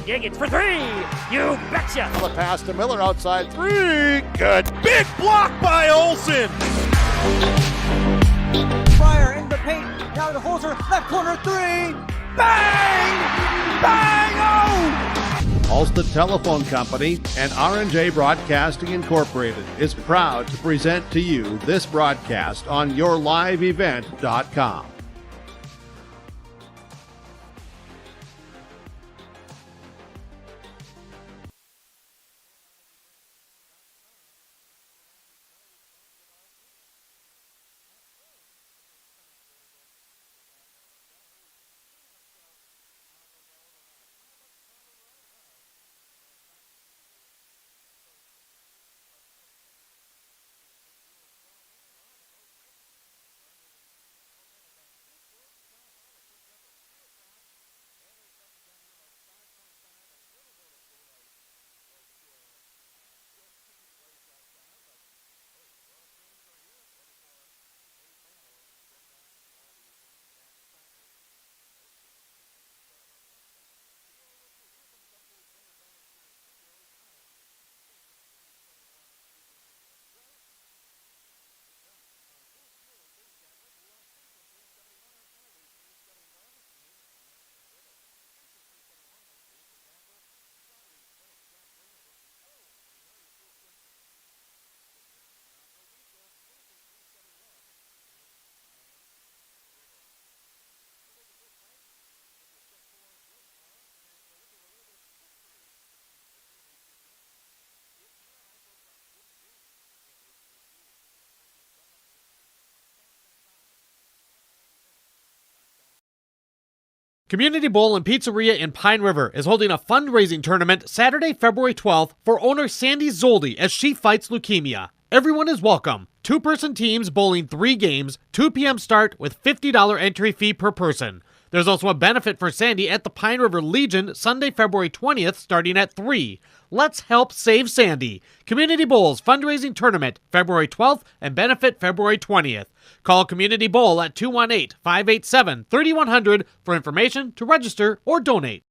Giggins for three. You betcha. The pass to Miller outside three. Good. Big block by Olsen. Fryer in the paint. Now to Holzer. Left corner three. Bang! Bang! Oh! Ulster Telephone Company and R&J Broadcasting Incorporated is proud to present to you this broadcast on yourliveevent.com. Community Bowl and Pizzeria in Pine River is holding a fundraising tournament Saturday, February 12th for owner Sandy Zoldi as she fights leukemia. Everyone is welcome. Two-person teams bowling 3 games, 2 p.m. start with $50 entry fee per person. There's also a benefit for Sandy at the Pine River Legion Sunday, February 20th starting at 3. Let's help save Sandy. Community Bowls fundraising tournament February 12th and benefit February 20th. Call Community Bowl at 218-587-3100 for information to register or donate.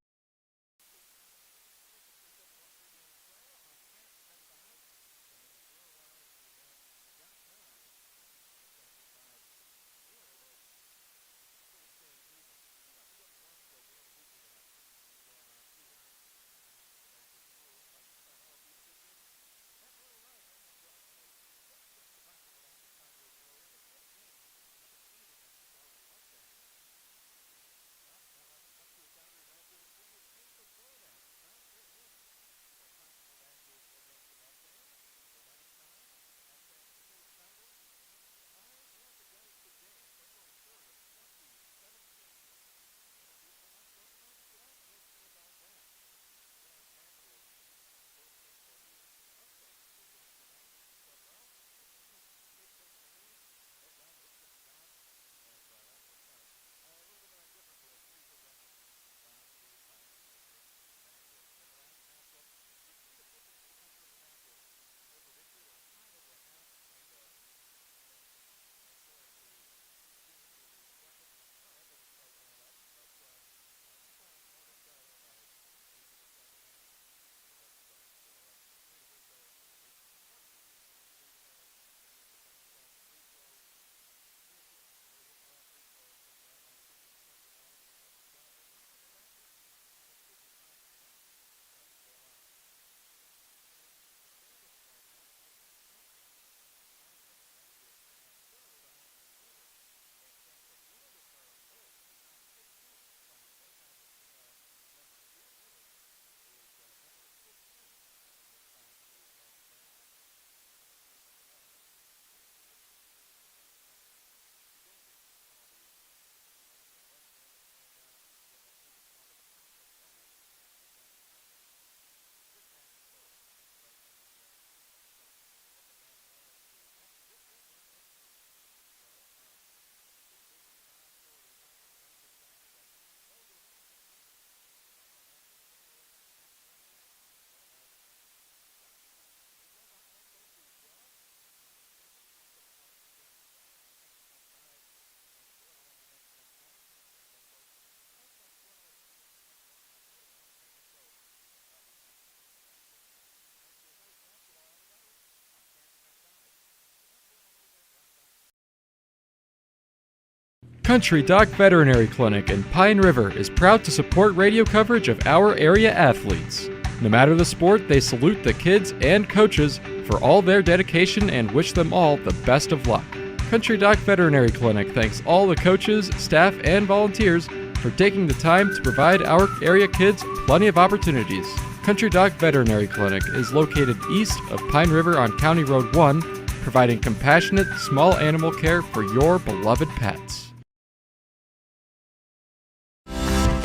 Country Doc Veterinary Clinic in Pine River is proud to support radio coverage of our area athletes. No matter the sport, they salute the kids and coaches for all their dedication and wish them all the best of luck. Country Doc Veterinary Clinic thanks all the coaches, staff, and volunteers for taking the time to provide our area kids plenty of opportunities. Country Doc Veterinary Clinic is located east of Pine River on County Road 1, providing compassionate, small animal care for your beloved pets.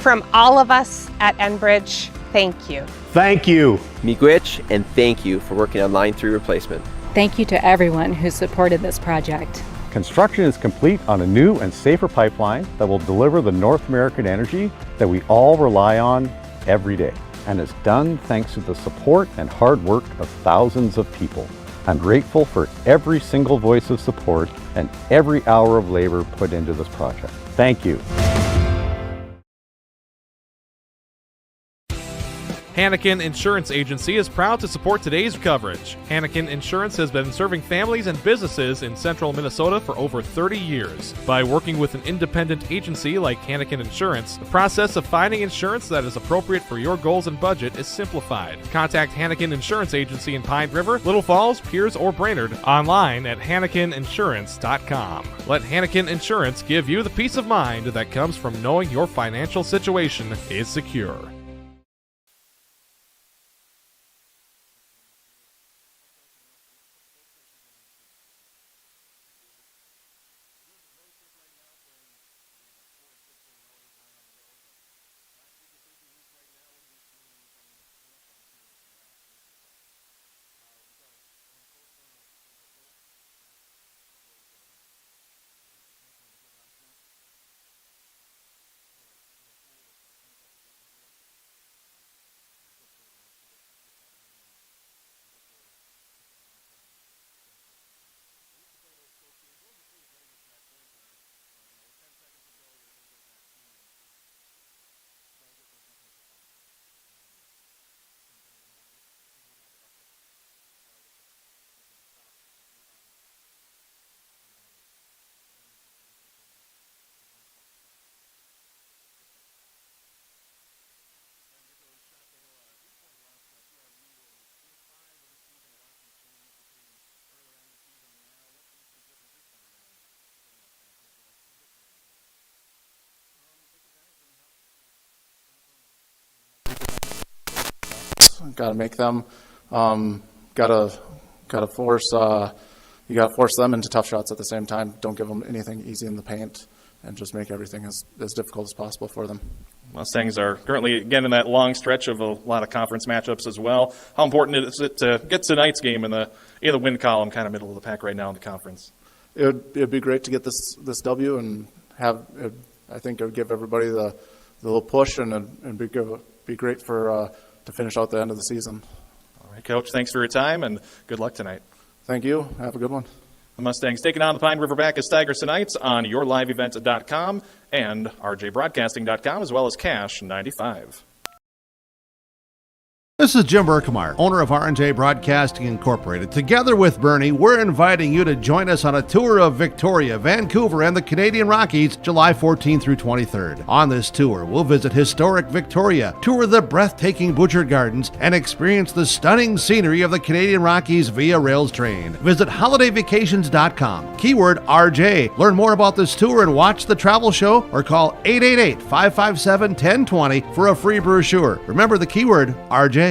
From all of us at Enbridge, thank you. Thank you. Miigwech, and thank you for working on Line 3 replacement. Thank you to everyone who supported this project. Construction is complete on a new and safer pipeline that will deliver the North American energy that we all rely on every day. And is done thanks to the support and hard work of thousands of people. I'm grateful for every single voice of support and every hour of labor put into this project. Thank you. Hannikin Insurance Agency is proud to support today's coverage. Hannikin Insurance has been serving families and businesses in central Minnesota for over 30 years. By working with an independent agency like Hannikin Insurance, the process of finding insurance that is appropriate for your goals and budget is simplified. Contact Hannikin Insurance Agency in Pine River, Little Falls, Piers, or Brainerd online at HannikinInsurance.com. Let Hannikin Insurance give you the peace of mind that comes from knowing your financial situation is secure. Got to make them. Got to force. You got to force them into tough shots at the same time. Don't give them anything easy in the paint, and just make everything as difficult as possible for them. Mustangs are currently, again, in that long stretch of a lot of conference matchups as well. How important is it to get tonight's game in the win column, kind of middle of the pack right now in the conference? It'd be great to get this W and have. I think it would give everybody the little push, and be great for to finish out the end of the season. All right, Coach. Thanks for your time, and good luck tonight. Thank you. Have a good one. The Mustangs taking on the Pine River-Backus Tigers tonight on yourliveevent.com and rjbroadcasting.com, as well as Cash 95. This is Jim Berkemeyer, owner of R&J Broadcasting Incorporated. Together with Bernie, we're inviting you to join us on a tour of Victoria, Vancouver, and the Canadian Rockies, July 14th through 23rd. On this tour, we'll visit historic Victoria, tour the breathtaking Butchert Gardens, and experience the stunning scenery of the Canadian Rockies via rails train. Visit holidayvacations.com, keyword RJ. Learn more about this tour and watch the travel show, or call 888-557-1020 for a free brochure. Remember the keyword RJ.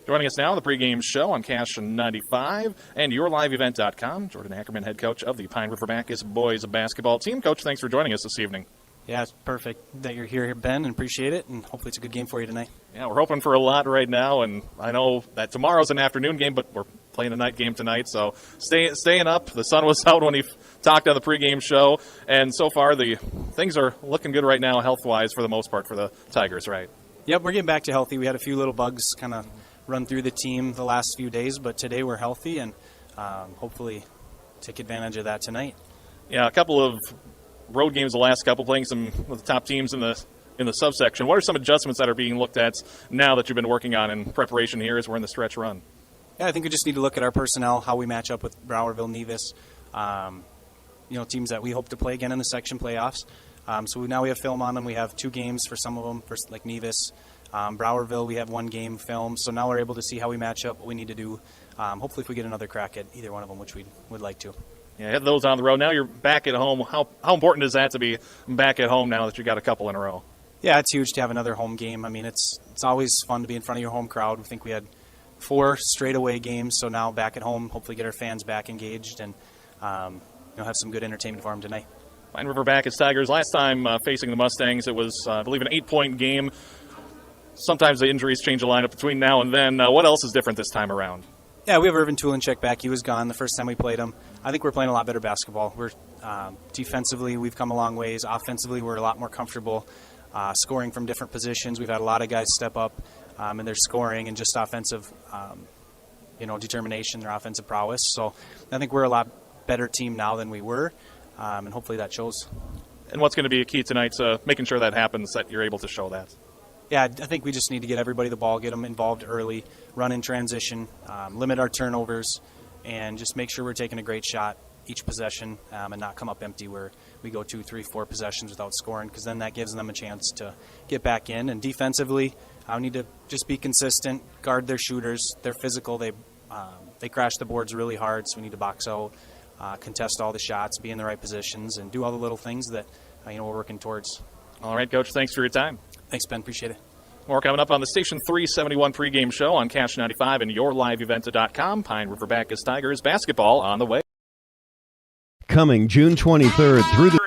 Joining us now on the pregame show on Cash 95 and yourliveevent.com, Jordan Ackerman, head coach of the Pine River-Backus boys basketball team. Coach, thanks for joining us this evening. Yeah, it's perfect that you're here, Ben, and appreciate it, and hopefully it's a good game for you tonight. Yeah, we're hoping for a lot right now, and I know that tomorrow's an afternoon game, but we're playing a night game tonight, so staying up. The sun was out when he talked on the pregame show, and so far the things are looking good right now health-wise for the most part for the Tigers, right? Yep, we're getting back to healthy. We had a few little bugs kind of run through the team the last few days, but today we're healthy and hopefully take advantage of that tonight. Yeah, a couple of road games, the last couple, playing some of the top teams in the subsection. What are some adjustments that are being looked at now that you've been working on in preparation here as we're in the stretch run? Yeah, I think we just need to look at our personnel, how we match up with Browerville, Nevis, teams that we hope to play again in the section playoffs. So now we have film on them. We have 2 games for some of them, for like Nevis. Browerville, we have 1 game film. So now we're able to see how we match up, what we need to do. Hopefully if we get another crack at either one of them, which we would like to. Yeah, have those on the road. Now you're back at home. How important is that to be back at home now that you got a couple in a row? Yeah, it's huge to have another home game. I mean, it's always fun to be in front of your home crowd. We think we had 4 straightaway games, so now back at home, hopefully get our fans back engaged and have some good entertainment for them tonight. Pine River-Backus Tigers, last time facing the Mustangs, it was, I believe, an 8-point game. Sometimes the injuries change the lineup between now and then. What else is different this time around? Yeah, we have Irvin Tulinchek back. He was gone the first time we played him. I think we're playing a lot better basketball. We're defensively, we've come a long ways. Offensively, we're a lot more comfortable scoring from different positions. We've had a lot of guys step up in their scoring and just offensive, determination, their offensive prowess. So I think we're a lot better team now than we were, and hopefully that shows. And what's going to be a key tonight to making sure that happens, that you're able to show that? Yeah, I think we just need to get everybody the ball, get them involved early, run in transition, limit our turnovers, and just make sure we're taking a great shot each possession and not come up empty where we go 2, 3, 4 possessions without scoring, because then that gives them a chance to get back in. And defensively, I need to just be consistent, guard their shooters. They're physical. They crash the boards really hard, so we need to box out, contest all the shots, be in the right positions, and do all the little things that we're working towards. All right, Coach, thanks for your time. Thanks, Ben. Appreciate it. More coming up on the Station 371 pregame show on Cash 95 and yourliveevent.com. Pine River-Backus Tigers basketball on the way. Coming June 23rd through the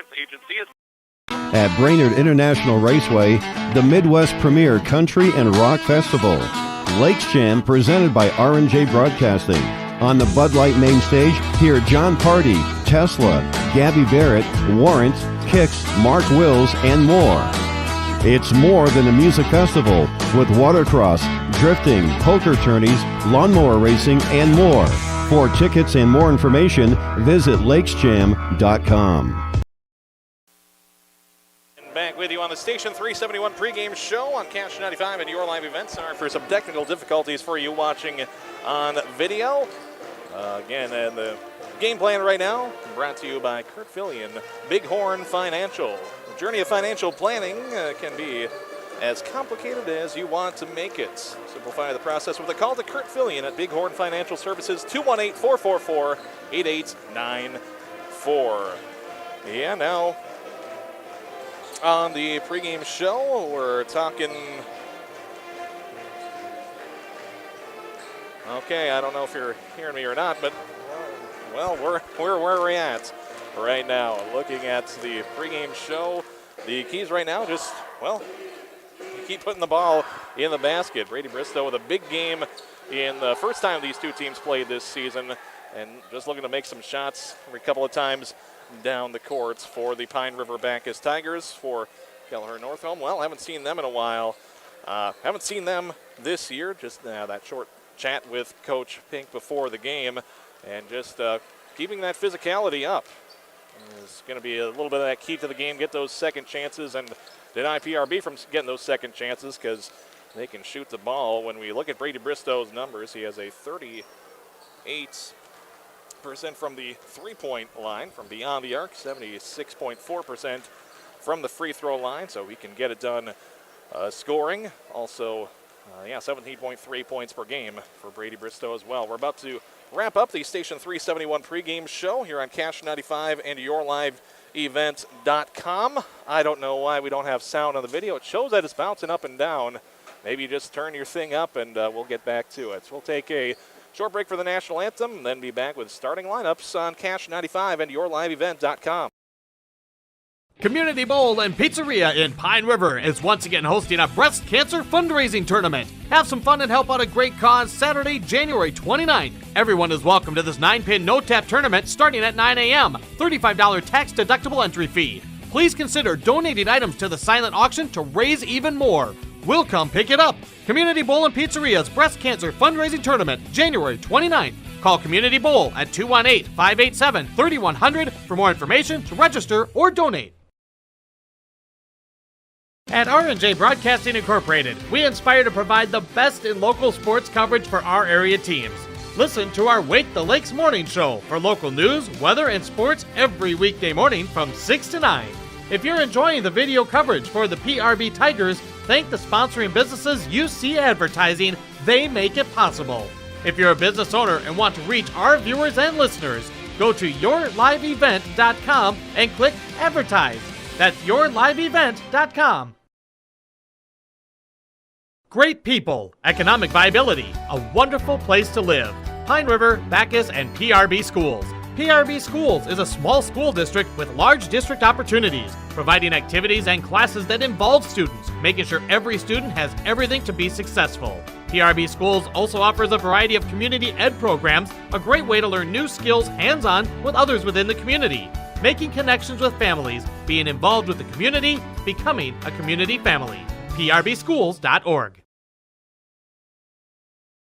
at Brainerd International Raceway, the Midwest Premier Country and Rock Festival. Lakes Jam presented by R&J Broadcasting. On the Bud Light main stage, hear John Party, Tesla, Gabby Barrett, Warrant, Kix, Mark Wills, and more. It's more than a music festival with watercross, drifting, poker tourneys, lawnmower racing, and more. For tickets and more information, visit lakesjam.com. Back with you on the Station 371 pregame show on Cash 95 and your live events. Sorry for some technical difficulties for you watching on video. And the game plan right now brought to you by Kurt Fillion, Bighorn Financial. The journey of financial planning can be as complicated as you want to make it. Simplify the process with a call to Kurt Fillion at Bighorn Financial Services, 218-444-8894. Yeah, now on the pregame show, we're talking. Okay, I don't know if you're hearing me or not, but well, where we're at right now. Looking at the pregame show, the keys right now just, well, you keep putting the ball in the basket. Brady Bristow with a big game in the first time these two teams played this season, and just looking to make some shots every couple of times down the courts for the Pine River-Backus Tigers. For Kelliher Northome, well, haven't seen them in a while. Haven't seen them this year. Just that short chat with Coach Pink before the game, and just keeping that physicality up is going to be a little bit of that key to the game. Get those second chances and deny PRB from getting those second chances, because they can shoot the ball. When we look at Brady Bristow's numbers, he has a 38% from the three-point line from beyond the arc, 76.4% from the free throw line, so he can get it done scoring. Also, 17.3 points per game for Brady Bristow as well. We're about to wrap up the Station 371 pregame show here on Cash 95 and yourliveevent.com. I don't know why we don't have sound on the video. It shows that it's bouncing up and down. Maybe just turn your thing up and we'll get back to it. We'll take a short break for the national anthem, and then be back with starting lineups on Cash 95 and yourliveevent.com. Community Bowl and Pizzeria in Pine River is once again hosting a breast cancer fundraising tournament. Have some fun and help out a great cause Saturday, January 29th. Everyone is welcome to this 9-pin no-tap tournament starting at 9 a.m. $35 tax-deductible entry fee. Please consider donating items to the silent auction to raise even more. We'll come pick it up. Community Bowl and Pizzeria's breast cancer fundraising tournament, January 29th. Call Community Bowl at 218-587-3100 for more information, to register, or donate. At R&J Broadcasting Incorporated, we aspire to provide the best in local sports coverage for our area teams. Listen to our Wake the Lakes morning show for local news, weather, and sports every weekday morning from 6 to 9. If you're enjoying the video coverage for the PRB Tigers, thank the sponsoring businesses you see advertising. They make it possible. If you're a business owner and want to reach our viewers and listeners, go to yourliveevent.com and click Advertise. That's yourliveevent.com. Great people, economic viability, a wonderful place to live. Pine River, Backus, and PRB Schools. PRB Schools is a small school district with large district opportunities, providing activities and classes that involve students, making sure every student has everything to be successful. PRB Schools also offers a variety of community ed programs, a great way to learn new skills hands-on with others within the community, making connections with families, being involved with the community, becoming a community family. PRBschools.org.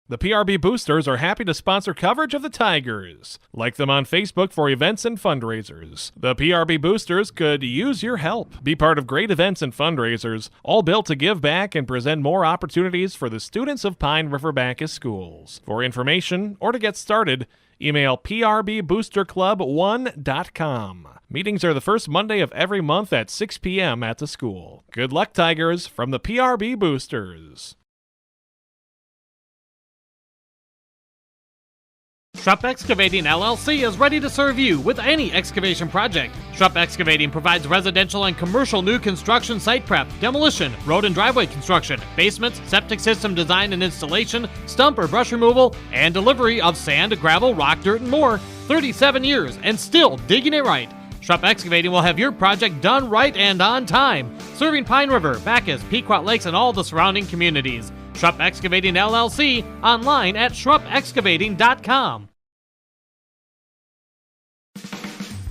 The PRB Boosters are happy to sponsor coverage of the Tigers. Like them on Facebook for events and fundraisers. The PRB Boosters could use your help. Be part of great events and fundraisers, all built to give back and present more opportunities for the students of Pine River-Backus schools. For information or to get started, email prboosterclub1.com. Meetings are the first Monday of every month at 6 p.m. at the school. Good luck, Tigers, from the PRB Boosters. Schrupp Excavating LLC is ready to serve you with any excavation project. Schrupp Excavating provides residential and commercial new construction site prep, demolition, road and driveway construction, basements, septic system design and installation, stump or brush removal, and delivery of sand, gravel, rock, dirt, and more. 37 years and still digging it right. Schrupp Excavating will have your project done right and on time, serving Pine River, Backus, Pequot Lakes, and all the surrounding communities. Schrupp Excavating LLC, online at schruppexcavating.com.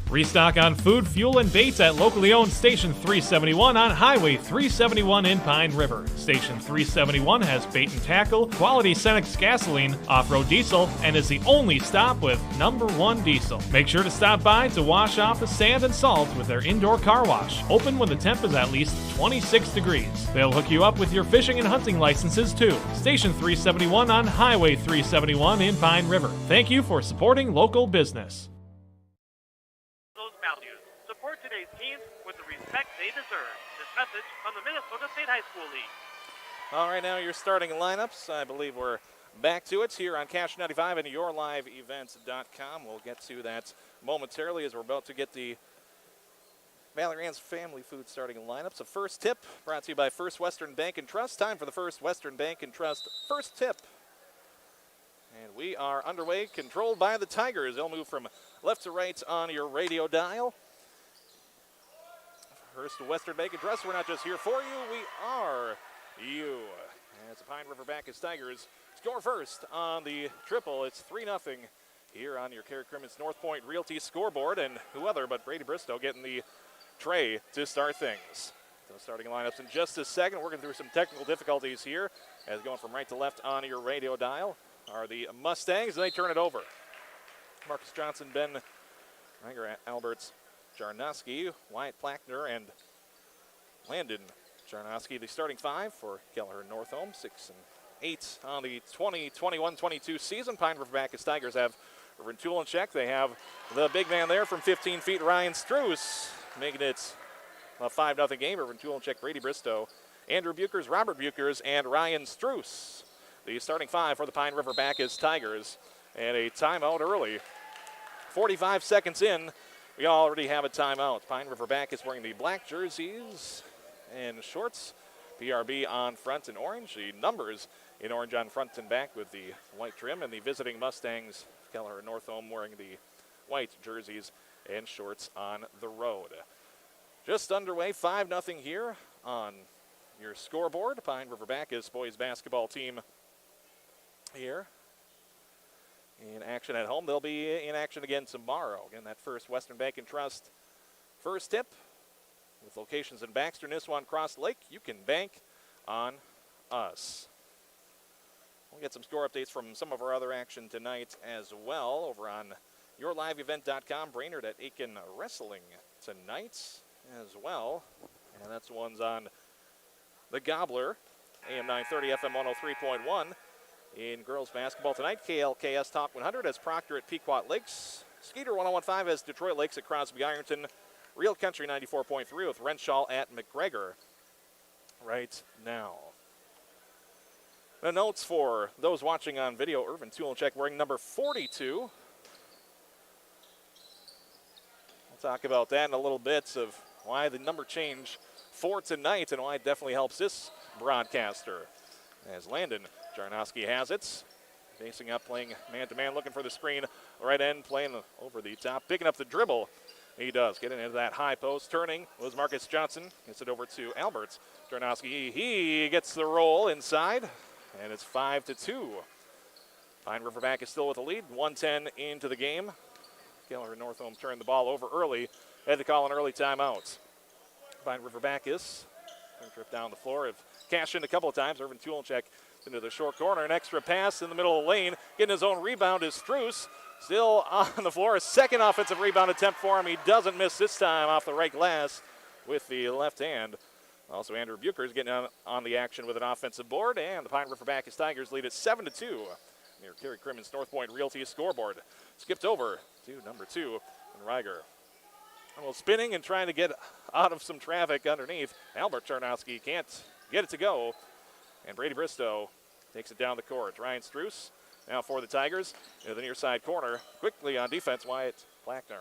Restock on food, fuel, and baits at locally owned Station 371 on Highway 371 in Pine River. Station 371 has bait and tackle, quality Cenex gasoline, off-road diesel, and is the only stop with #1 diesel. Make sure to stop by to wash off the sand and salt with their indoor car wash, open when the temp is at least 26 degrees. They'll hook you up with your fishing and hunting licenses too. Station 371 on Highway 371 in Pine River. Thank you for supporting local business. Support today's teams with the respect they deserve. This message from the Minnesota State High School League. All right, now your starting lineups. I believe we're back to it here on Cash 95 and yourliveevents.com. We'll get to that momentarily as we're about to get the Valley Ranch Family Food starting lineups. A first tip brought to you by First Western Bank and Trust. Time for the First Western Bank and Trust first tip. And we are underway, controlled by the Tigers. They'll move from left to right on your radio dial. First Western Bank and Trust, we're not just here for you, we are you. As the Pine River-Backus Tigers score first on the triple, it's 3-0 here on your Kerry Crimmins North Point Realty scoreboard, and who other but Brady Bristow getting the tray to start things. So starting lineups in just a second, working through some technical difficulties here, as going from right to left on your radio dial are the Mustangs, and they turn it over. Marcus Johnson, Ben Ranger, Alberts, Jarnowski, Wyatt Plackner, and Landon Jarnowski. The starting five for Kelliher and Northome, 6 and 8 on the 2021-22 season. Pine River-Backus Tigers have Irvin Tulenchek. They have the big man there from 15 feet, Ryan Struess, making it a 5-0 game. Irvin Tulenchek, Brady Bristow, Andrew Bukers, Robert Bukers, and Ryan Struess. The starting five for the Pine River-Backus Tigers. And a timeout early. 45 seconds in, we already have a timeout. Pine River-Backus wearing the black jerseys and shorts. PRB on front in orange. The numbers in orange on front and back with the white trim. And the visiting Mustangs, Kelliher and Northome, wearing the white jerseys and shorts on the road. Just underway, 5-0 here on your scoreboard. Pine River-Backus boys basketball team here in action at home. They'll be in action again tomorrow. Again, that First Western Bank and Trust first tip with locations in Baxter, Nisswa, Cross Lake. You can bank on us. We'll get some score updates from some of our other action tonight as well over on yourliveevent.com. Brainerd at Aiken Wrestling tonight as well. And that's the ones on the Gobbler, AM 930, FM 103.1. in girls basketball tonight. KLKS Top 100 as Proctor at Pequot Lakes. Skeeter 101.5 as Detroit Lakes at Crosby Ironton. Real Country 94.3 with Renshaw at McGregor right now. The notes for those watching on video, Irvin Tulenchek wearing number 42. We'll talk about that in a little bit of why the number change for tonight and why it definitely helps this broadcaster. As Landon Jarnowski has it. Facing up, playing man-to-man, looking for the screen. Right end, playing over the top, picking up the dribble. He does, getting into that high post. Turning was Marcus Johnson. Gets it over to Albert. Jarnowski, he gets the roll inside. And it's 5-2. Pine River-Backus still with the lead. 1:10 into the game. Kelliher and Northome turned the ball over early. Had to call an early timeout. Pine River-Backus. Trip down the floor. Have cashed in a couple of times. Irvin Tulenchek into the short corner. An extra pass in the middle of the lane. Getting his own rebound is Struess. Still on the floor. A second offensive rebound attempt for him. He doesn't miss this time off the right glass with the left hand. Also, Andrew Buchers getting on the action with an offensive board, and the Pine River-Backus Tigers lead at 7-2 near Kerry Crimmon's North Point Realty scoreboard. Skipped over to number 2, and Reiger. Well, spinning and trying to get out of some traffic underneath. Albert Jarnowski can't get it to go, and Brady Bristow takes it down the court. Ryan Struess now for the Tigers into the near side corner. Quickly on defense, Wyatt Plackner.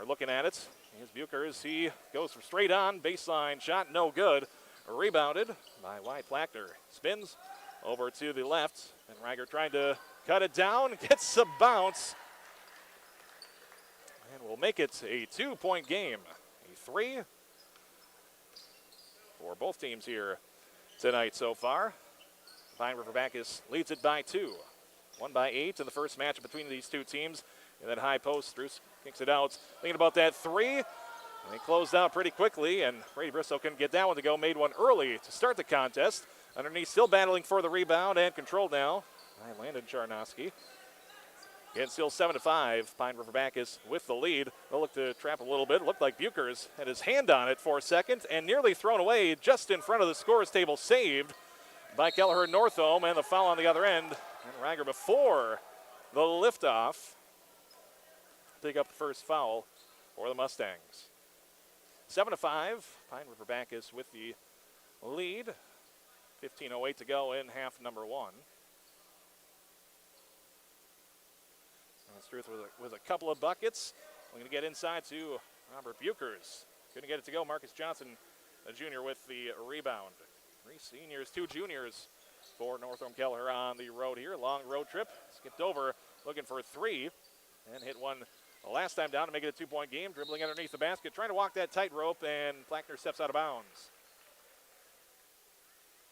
Looking at it. Here's Buchers. He goes for straight on. Baseline shot, no good. Rebounded by Wyatt Plackner. Spins over to the left. And Reiger trying to cut it down. Gets a bounce. And we'll make it a 2-point game. A 3 for both teams here tonight so far. Pine River-Backus leads it by 2. 1 by 8 in the first match between these two teams. And that high post, Struess kicks it out. Thinking about that 3. And they closed out pretty quickly, and Brady Bristow couldn't get that one to go. Made one early to start the contest. Underneath, still battling for the rebound and control now by Landon Jarnowski. Again, still 7-5. Pine River-Backus with the lead. They'll look to trap a little bit. Looked like Buchers had his hand on it for a second and nearly thrown away just in front of the scorer's table. Saved by Kelliher Northome, and the foul on the other end. And Reiger before the liftoff. Pick up the first foul for the Mustangs. 7-5. Pine River-Backus with the lead. 15:08 to go in half number 1. Struess with a couple of buckets. We're going to get inside to Robert Buchers. Couldn't get it to go. Marcus Johnson, a junior, with the rebound. 3 seniors, 2 juniors for Northome Kelliher on the road here. Long road trip. Skipped over, looking for 3, and hit one the last time down to make it a 2-point game. Dribbling underneath the basket, trying to walk that tightrope, and Plackner steps out of bounds.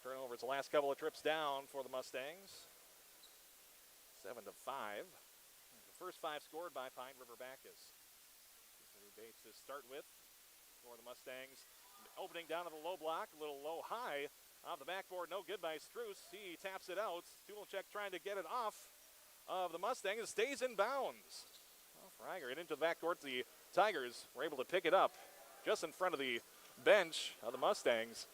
Turnovers the last couple of trips down for the Mustangs. 7-5. The first 5 scored by Pine River-Backus. Bates to start with for the Mustangs. Opening down to the low block, a little low high off the backboard. No good by Struess. He taps it out. Tulenchek trying to get it off of the Mustangs. It stays in bounds. Reiger and into the backcourt. The Tigers were able to pick it up just in front of the bench of the Mustangs.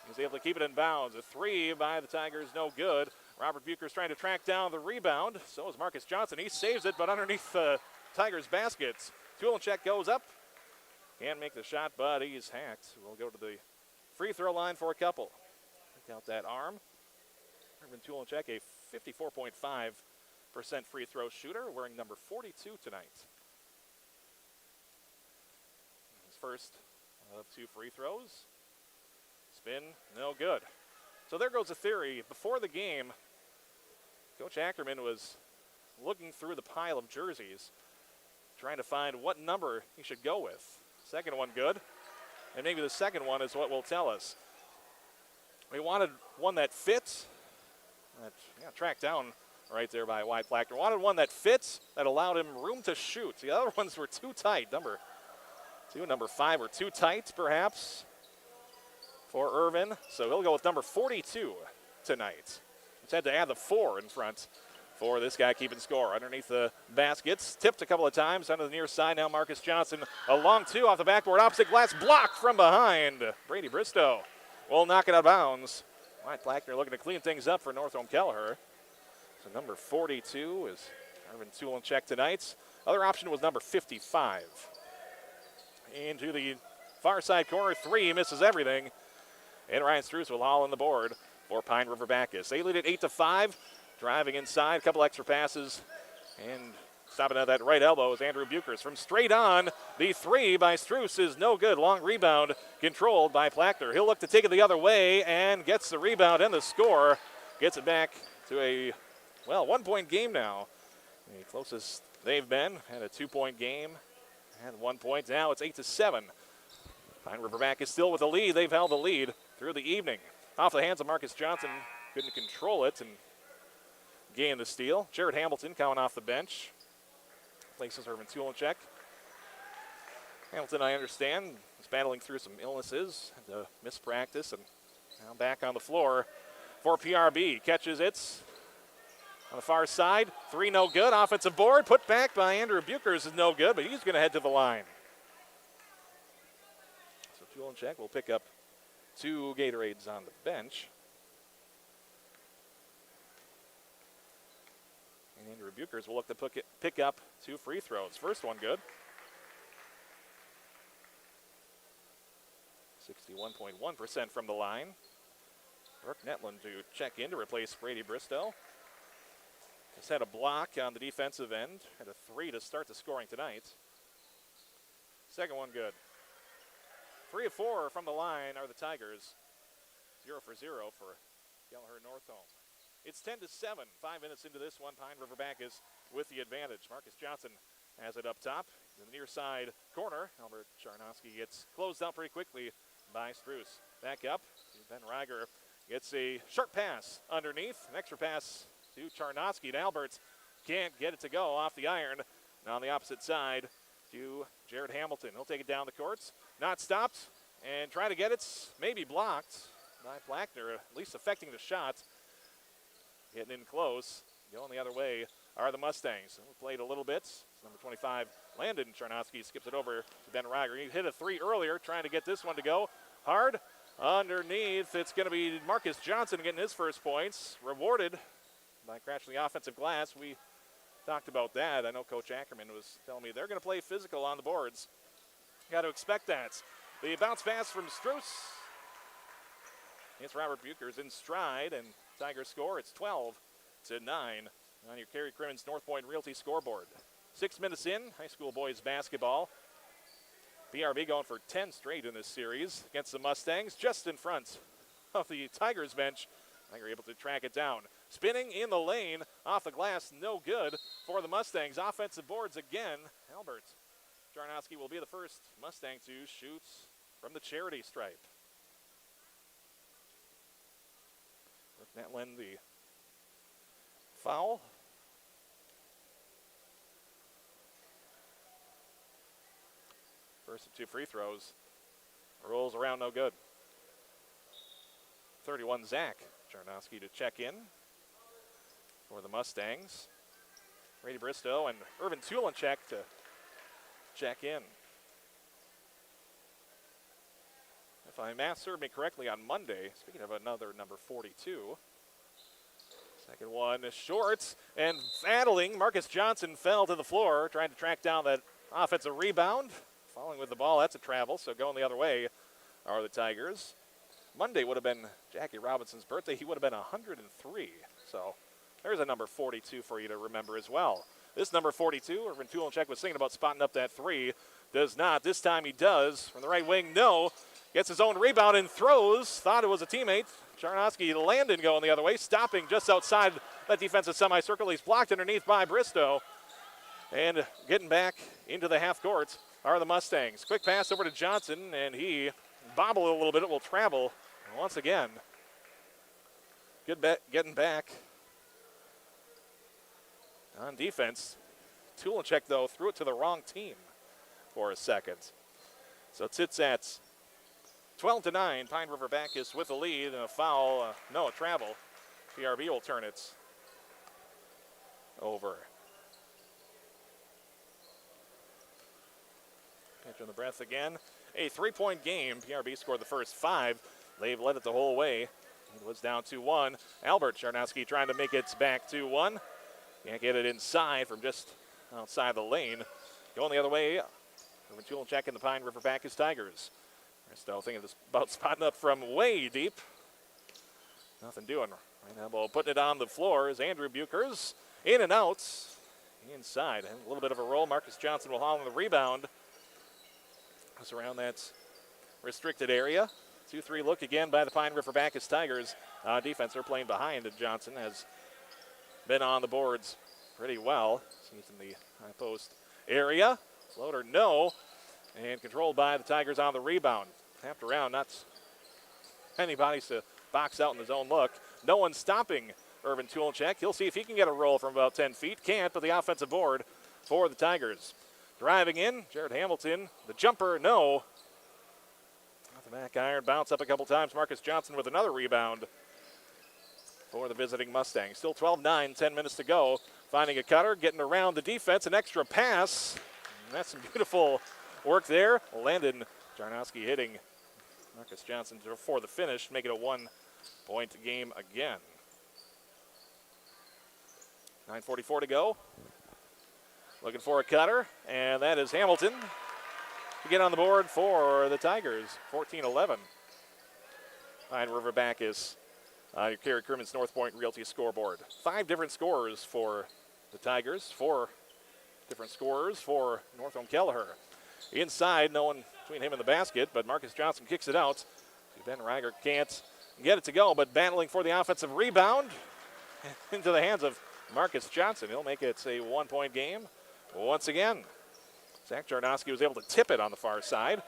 He was able to keep it in bounds. A 3 by the Tigers, no good. Robert Buchers trying to track down the rebound. So is Marcus Johnson. He saves it, but underneath the Tigers' baskets. Tulenchek goes up. Can't make the shot, but he's hacked. We'll go to the free throw line for a couple. Check out that arm. Irvin Tulenchek, a 54.5% free throw shooter, wearing number 42 tonight. His first of 2 free throws. Spin, no good. So there goes the theory. Before the game, Coach Ackerman was looking through the pile of jerseys, trying to find what number he should go with. Second one good, and maybe the second one is what will tell us. We wanted one that fits. Tracked down right there by Wyatt Plackner. Wanted one that fits, that allowed him room to shoot. The other ones were too tight. Number 2 and number 5 were too tight, perhaps, for Irvin. So he'll go with number 42 tonight. He's had to add the 4 in front for this guy keeping score. Underneath the baskets, tipped a couple of times under the near side. Now Marcus Johnson, a long 2 off the backboard, opposite glass, blocked from behind. Brady Bristow will knock it out of bounds Wyatt Blackner looking to clean things up for Northome Kelliher. So number 42 is Irvin Tulenchek tonight. Other option was number 55. Into the far side corner, 3, misses everything. And Ryan Struess will haul on the board for Pine River-Backus. They lead it 8-5. Driving inside, a couple extra passes. And stopping at that right elbow is Andrew Bukers. From straight on, the 3 by Struess is no good. Long rebound controlled by Plackner. He'll look to take it the other way and gets the rebound and the score. Gets it back to a, 1-point game now. The closest they've been. Had a 2-point game. And 1 point. Now it's 8-7. Pine River-Backus still with the lead. They've held the lead through the evening. Off the hands of Marcus Johnson. Couldn't control it and gain the steal. Jared Hamilton coming off the bench. Places Irvin Tulenchek. Hamilton, I understand, is battling through some illnesses, had to miss practice, and now back on the floor for PRB. Catches it on the far side. 3 no good. Offensive board put back by Andrew Bukers is no good, but he's going to head to the line. So Tulenchek will pick up 2 Gatorades on the bench. And Andrew Bukers will look to pick up 2 free throws. First one good. 61.1% from the line. Brooke Netland to check in to replace Brady Bristow. Has had a block on the defensive end. Had a 3 to start the scoring tonight. Second one good. 3 of 4 from the line are the Tigers. 0 for 0 for Kelliher Northome. It's 10-7, 5 minutes into this one. Pine River-Backus with the advantage. Marcus Johnson has it up top. In the near side corner, Albert Charnoski gets closed out pretty quickly by Struess. Back up, Ben Reiger gets a sharp pass underneath. An extra pass to Charnoski, and Albert can't get it to go off the iron. Now on the opposite side to Jared Hamilton. He'll take it down the courts. Not stopped, and try to get it, maybe blocked by Blackner, at least affecting the shot. Getting in close, going the other way are the Mustangs. Played a little bit. Number 25, Landon Charnoski skips it over to Ben Reiger. He hit a 3 earlier, trying to get this one to go. Hard underneath. It's going to be Marcus Johnson getting his first points. Rewarded by crashing the offensive glass. We talked about that. I know Coach Ackerman was telling me they're going to play physical on the boards. Got to expect that. The bounce pass from Struess. It's Robert Bukers in stride, and Tigers score. It's 12-9 on your Kerry Crimmins North Point Realty scoreboard. 6 minutes in, high school boys basketball. PRB going for 10 straight in this series against the Mustangs, just in front of the Tigers bench. Tiger able to track it down. Spinning in the lane, off the glass, no good for the Mustangs. Offensive boards again. Albert Charnoski will be the first Mustang to shoot from the charity stripe. Netland the foul. First of 2 free throws. Rolls around, no good. 31, Zach Charnoski to check in for the Mustangs. Brady Bristow and Irvin Tulenchek to check in. If my math served me correctly on Monday, speaking of another number 42, second one is short, and battling, Marcus Johnson fell to the floor, trying to track down that offensive rebound. Falling with the ball, that's a travel, so going the other way are the Tigers. Monday would have been Jackie Robinson's birthday. He would have been 103, so there's a number 42 for you to remember as well. This number 42, Irvin Tulenchek was thinking about spotting up that 3. Does not. This time he does. From the right wing, no. Gets his own rebound and throws. Thought it was a teammate. Charnoski, Landon going the other way, stopping just outside that defensive semicircle. He's blocked underneath by Bristow. And getting back into the half court are the Mustangs. Quick pass over to Johnson, and he bobbled a little bit. It will travel once again. Good bet getting back on defense. Tulenchek, though, threw it to the wrong team for a second. So it's at 12-9. Pine River-Backus with the lead and a foul. A travel. PRB will turn it over. Catch on the breath again. A 3-point game. PRB scored the first 5. They've led it the whole way. It was down 2-1. Albert Charnowski trying to make it back 2-1. Can't get it inside from just outside the lane. Going the other way, Irvin Tulachek and the Pine River-Backus Tigers. Bristow thinking about spotting up from way deep. Nothing doing. Right now, ball putting it on the floor is Andrew Buchers. In and out. Inside. And a little bit of a roll. Marcus Johnson will haul on the rebound. It's around that restricted area. 2-3 look again by the Pine River-Backus Tigers. Defense, they're playing behind, and Johnson has been on the boards pretty well. He's in the high post area. Floater, no. And controlled by the Tigers on the rebound. Tapped around, not anybody to box out in the zone look. No one stopping Irvin Tulachek. He'll see if he can get a roll from about 10 feet. Can't, but the offensive board for the Tigers. Driving in, Jared Hamilton. The jumper, no. Off the back iron, bounce up a couple times. Marcus Johnson with another rebound for the visiting Mustangs. Still 12-9, 10 minutes to go. Finding a cutter, getting around the defense, an extra pass. And that's some beautiful work there. Landon Charnowski hitting Marcus Johnson for the finish, make it a 1-point game again. 9:44 to go. Looking for a cutter, and that is Hamilton to get on the board for the Tigers. 14-11. Pine River-Backus, your Kerry Crewman's North Point Realty scoreboard. 5 different scorers for the Tigers, 4 different scorers for Northome Kelliher. Inside, no one between him and the basket, but Marcus Johnson kicks it out. Ben Reiger can't get it to go, but battling for the offensive rebound into the hands of Marcus Johnson. He'll make it a 1-point game once again. Zach Charnowski was able to tip it on the far side.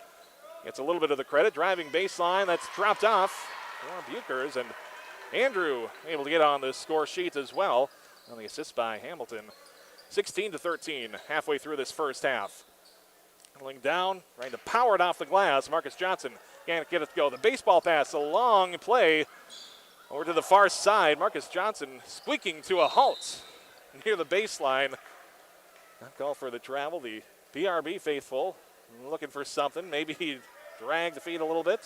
Gets a little bit of the credit. Driving baseline, that's dropped off for Buchers, and Andrew able to get on the score sheet as well on the assist by Hamilton. 16-13 halfway through this first half. Pulling down, trying to power it off the glass. Marcus Johnson can't get it to go. The baseball pass, a long play over to the far side. Marcus Johnson squeaking to a halt near the baseline. Not call for the travel. The PRB faithful looking for something. Maybe he dragged the feet a little bit.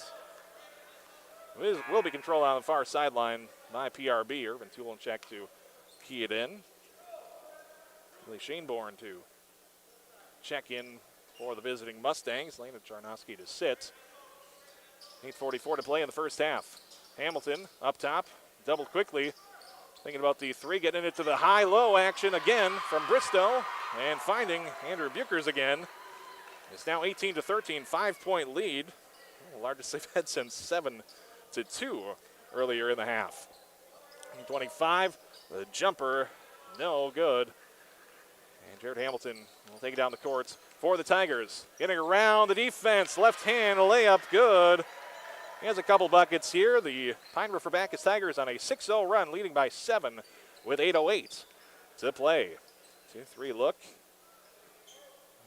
Will be controlled on the far sideline by PRB. Irvin Tulachek to key it in. Billy Shaneborn to check in for the visiting Mustangs. Landon Charnowski to sit. 8:44 to play in the first half. Hamilton up top, doubled quickly. Thinking about the three, getting it to the high-low action again from Bristow. And finding Andrew Buchers again. It's now 18-13, 5-point lead. The largest they've had since 7-2 earlier in the half. 25, the jumper, no good. And Jared Hamilton will take it down the court for the Tigers. Getting around the defense, left hand, layup, good. He has a couple buckets here. The Pine River-Backus Tigers on a 6-0 run, leading by 7 with 8:08 to play. 2-3 look.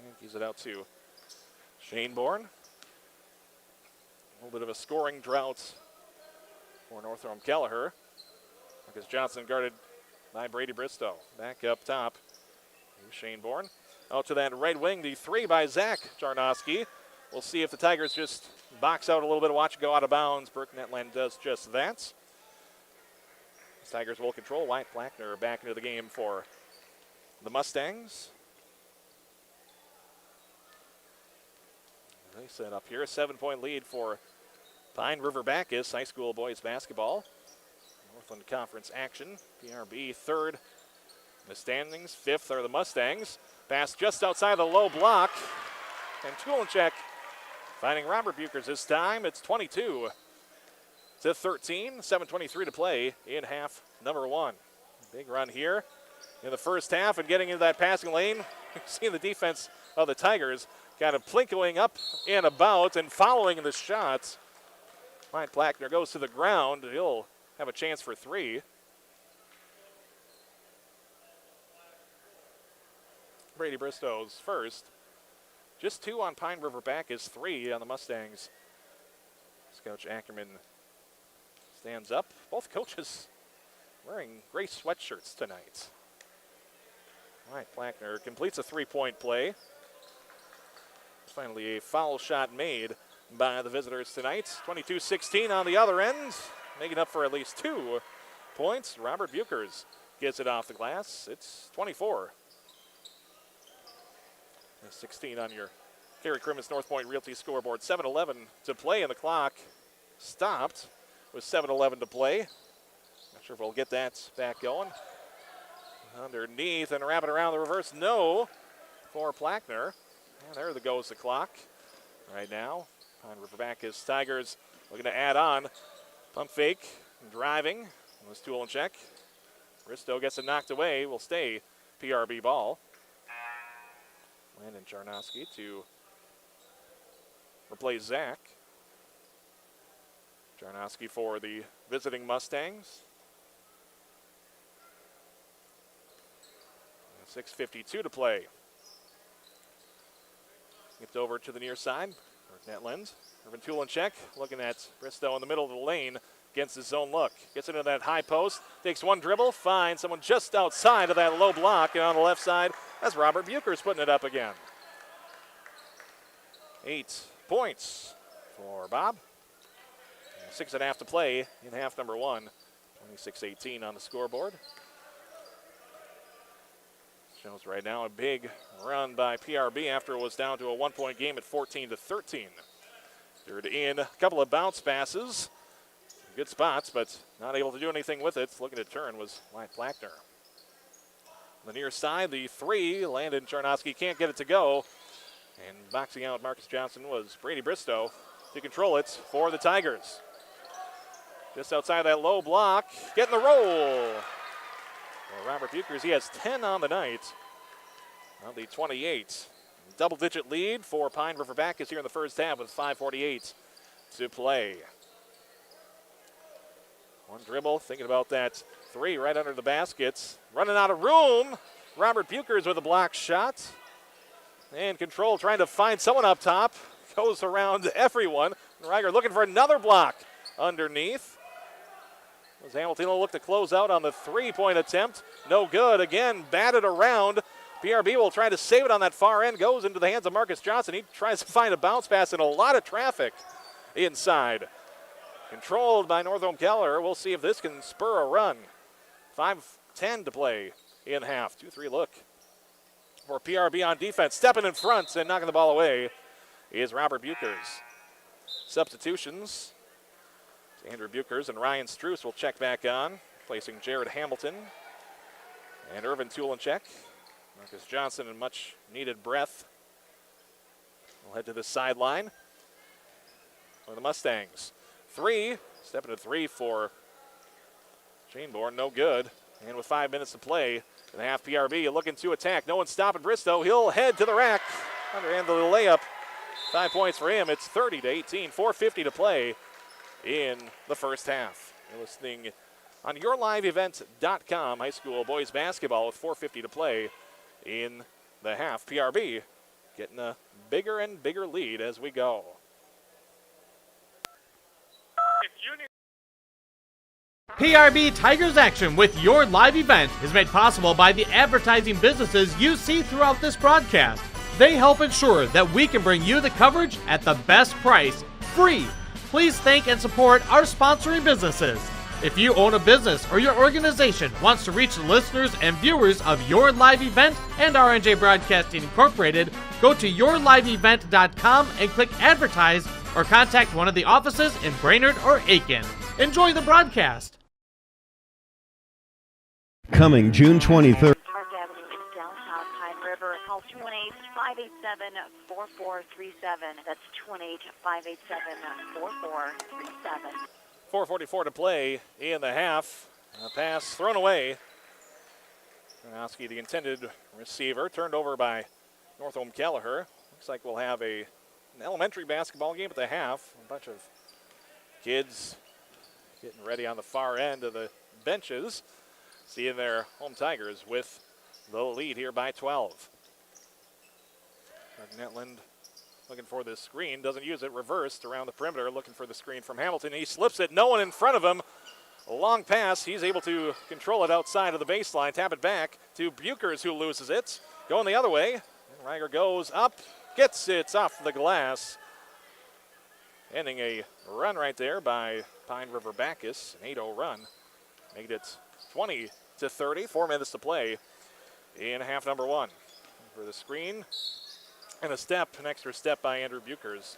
And keys it out to Shaneborn. A little bit of a scoring drought for Northome Kelliher. Marcus Johnson guarded by Brady Bristow. Back up top. Shaneborn. Out to that right wing, the three by Zach Charnowski. We'll see if the Tigers just box out a little bit, watch it go out of bounds. Burke Netland does just that. The Tigers will control. Wyatt Blackner back into the game for the Mustangs. They set up here a 7-point lead for Pine River-Backus high school boys basketball. Northland Conference action. PRB third in the standings. 5th are the Mustangs. Pass just outside the low block. And Tulachek finding Robert Buchers this time. It's 22-13. 7:23 to play in half number 1. Big run here in the first half and getting into that passing lane. Seeing the defense of the Tigers kind of plinking up and about and following the shots. Mike Blackner goes to the ground. He'll have a chance for 3. Brady Bristow's first. Just 2 on Pine River-Backus, 3 on the Mustangs. Coach Ackerman stands up. Both coaches wearing gray sweatshirts tonight. Mike Blackner completes a 3-point play. Finally a foul shot made by the visitors tonight. 22-16 on the other end. making up for at least 2 points. Robert Bukers gets it off the glass. It's 24. 16 on your Gary Crimmins North Point Realty scoreboard. 7:11 to play, and the clock stopped with 7:11 to play. Not sure if we'll get that back going. Underneath and wrapping around the reverse. No for Plackner. And there goes the clock right now. On River-Backus Tigers looking to add on. Pump fake, driving. Was tool and check. Bristow gets it knocked away. Will stay PRB ball. Landon Charnoski to replace Zach. Charnoski for the visiting Mustangs. 6:52 to play. Gets over to the near side. Netland. Urban Tulinchek looking at Bristow in the middle of the lane against his zone look. Gets into that high post. Takes one dribble. Finds someone just outside of that low block. And on the left side, that's Robert Bukers putting it up again. 8 points for Bob. 6.5 to play in half number 1. 26-18 on the scoreboard. Shows right now a big run by PRB after it was down to a 1-point game at 14-13. Third in, a couple of bounce passes. Good spots, but not able to do anything with it. Looking to turn was Wyatt Plackner. On the near side, the 3, Landon Charnoski can't get it to go. And boxing out Marcus Johnson was Brady Bristow to control it for the Tigers. Just outside that low block, getting the roll. Well, Robert Bukers, he has 10 on the night. On the 28. Double-digit lead for Pine River-Backus here in the first half with 5:48 to play. One dribble, thinking about that 3 right under the baskets. Running out of room. Robert Bukers with a block shot. And control trying to find someone up top. Goes around everyone. Reiger looking for another block underneath. As Hamilton will look to close out on the 3-point attempt. No good. Again, batted around. PRB will try to save it on that far end. Goes into the hands of Marcus Johnson. He tries to find a bounce pass and a lot of traffic inside. Controlled by Northome Kelliher. We'll see if this can spur a run. 5:10 to play in half. 2-3 look for PRB on defense. Stepping in front and knocking the ball away is Robert Bukers. Substitutions. Andrew Bukers and Ryan Struess will check back on, placing Jared Hamilton and Irvin Tulinchek. Marcus Johnson in much needed breath. We'll head to the sideline for the Mustangs. 3, stepping to 3 for Chainborn, no good. And with 5 minutes to play in the half, PRB looking to attack. No one stopping Bristow. He'll head to the rack. Underhand the layup. 5 points for him. It's 30-18, 4:50 to play in the first half. You're listening on yourliveevent.com. High school boys basketball with 4:50 to play in the half. PRB getting a bigger and bigger lead as we go. PRB Tigers action with your live event is made possible by the advertising businesses you see throughout this broadcast. They help ensure that we can bring you the coverage at the best price, free. Please thank and support our sponsoring businesses. If you own a business or your organization wants to reach the listeners and viewers of your live event and RNJ Broadcasting Incorporated, go to yourliveevent.com and click advertise or contact one of the offices in Brainerd or Aiken. Enjoy the broadcast. Coming June 23rd. Park Avenue in downtown Pine River. Call 218-587-4437. That's 218-587-4437. 4:44 to play in the half. A pass thrown away. Tarnowski, the intended receiver, turned over by Northome Kelliher. Looks like we'll have an elementary basketball game at the half. A bunch of kids getting ready on the far end of the benches, seeing their home Tigers with the lead here by 12. Netland looking for the screen, doesn't use it, reversed around the perimeter, looking for the screen from Hamilton. He slips it, no one in front of him. A long pass, he's able to control it outside of the baseline, tap it back to Bukers, who loses it. Going the other way, and Reiger goes up, gets it off the glass. Ending a run right there by Pine River-Backus, an 8-0 run. Made it 20-30, 4 minutes to play in half number 1. For the screen, and an extra step by Andrew Buchers.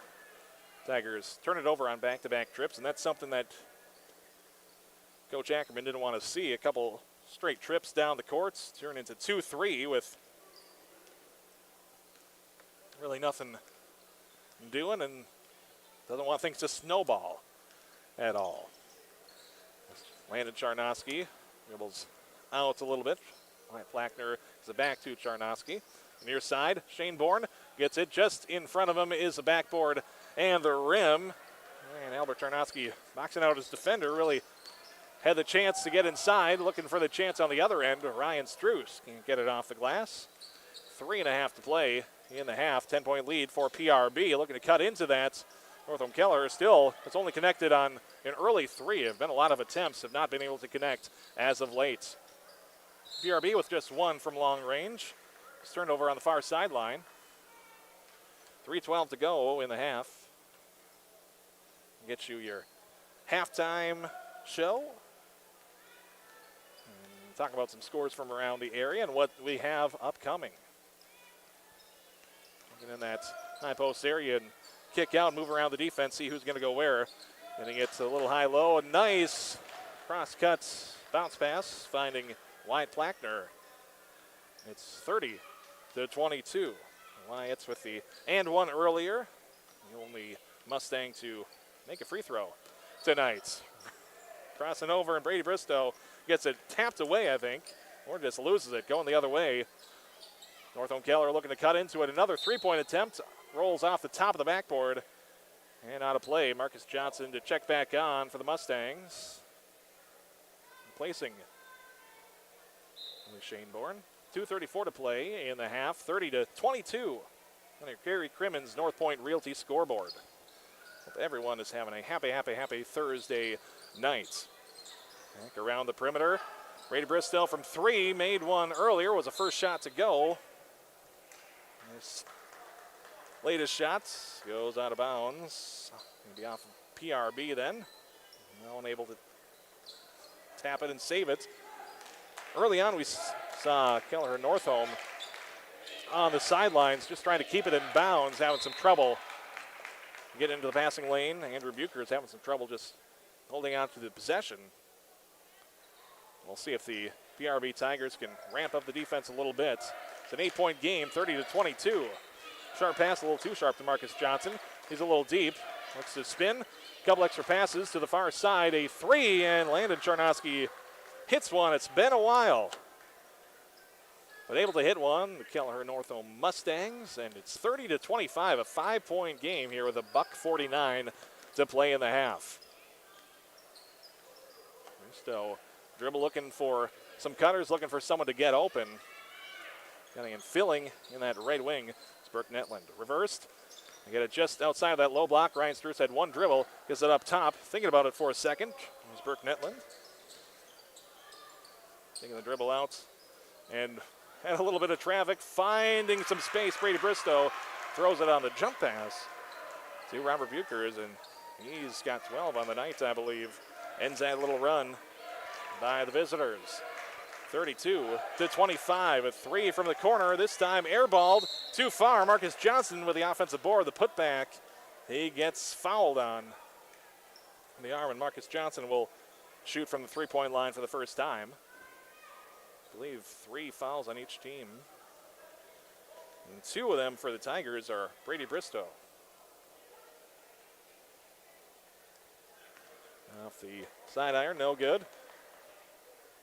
Tigers turn it over on back-to-back trips, and that's something that Coach Ackerman didn't want to see. A couple straight trips down the courts, turn into 2-3 with really nothing doing, and doesn't want things to snowball at all. Landon Charnosky dribbles out a little bit. Wyatt Plackner is it back to Charnosky. Near side, Shane Bourne gets it. Just in front of him is the backboard and the rim. And Albert Charnosky boxing out his defender. Really had the chance to get inside. Looking for the chance on the other end. Ryan Struess can't get it off the glass. 3.5 to play in the half. 10-point lead for PRB. Looking to cut into that. Northome Kelliher still, it's only connected on an early 3. Have been a lot of attempts, have not been able to connect as of late. PRB with just 1 from long range. It's turned over on the far sideline. 3:12 to go in the half. Get you your halftime show. And talk about some scores from around the area and what we have upcoming. Looking in that high post area and kick out, move around the defense, see who's going to go where. Getting it a little high-low. A nice cross-cut bounce pass, finding Wyatt Plackner. It's 30-22. Wyatts with the and one earlier. The only Mustang to make a free throw tonight. Crossing over, and Brady Bristow gets it tapped away, I think, or just loses it, going the other way. Northome Kelliher looking to cut into it. Another three-point attempt. Rolls off the top of the backboard. And out of play. Marcus Johnson to check back on for the Mustangs. Replacing Shane Bourne. 2:34 to play in the half. 30-22. On your Gary Crimmins North Point Realty scoreboard. Hope everyone is having a happy Thursday night. Back around the perimeter. Brady Bristow from 3, made one earlier, was the first shot to go. His latest shot goes out of bounds. Maybe off of PRB then. No one able to tap it and save it. Early on we saw Kelliher Northome on the sidelines just trying to keep it in bounds, having some trouble getting into the passing lane. Andrew Bucher is having some trouble just holding on to the possession. We'll see if the PRB Tigers can ramp up the defense a little bit. It's an 8-point game, 30-22. Sharp pass, a little too sharp to Marcus Johnson. He's a little deep. Looks to spin. Couple extra passes to the far side. A 3, and Landon Charnosky hits one. It's been a while, but able to hit one. The Kelliher Northome Mustangs, and it's 30-25, a 5-point game here with a $1:49 to play in the half. Bristow dribble looking for some cutters, looking for someone to get open. Getting and filling in that right wing is Burke Netland. Reversed. They get it just outside of that low block. Ryan Struess had one dribble. Gets it up top. Thinking about it for a second. Here's Burke Netland. Taking the dribble out. And had a little bit of traffic. Finding some space. Brady Bristow throws it on the jump pass to Robert Buchers. And he's got 12 on the night, I believe. Ends that little run by the visitors. 32-25, a 3 from the corner, this time airballed too far. Marcus Johnson with the offensive board, the putback. He gets fouled on the arm, and Marcus Johnson will shoot from the three-point line for the first time. I believe 3 fouls on each team. And 2 of them for the Tigers are Brady Bristow. Off the side iron, no good.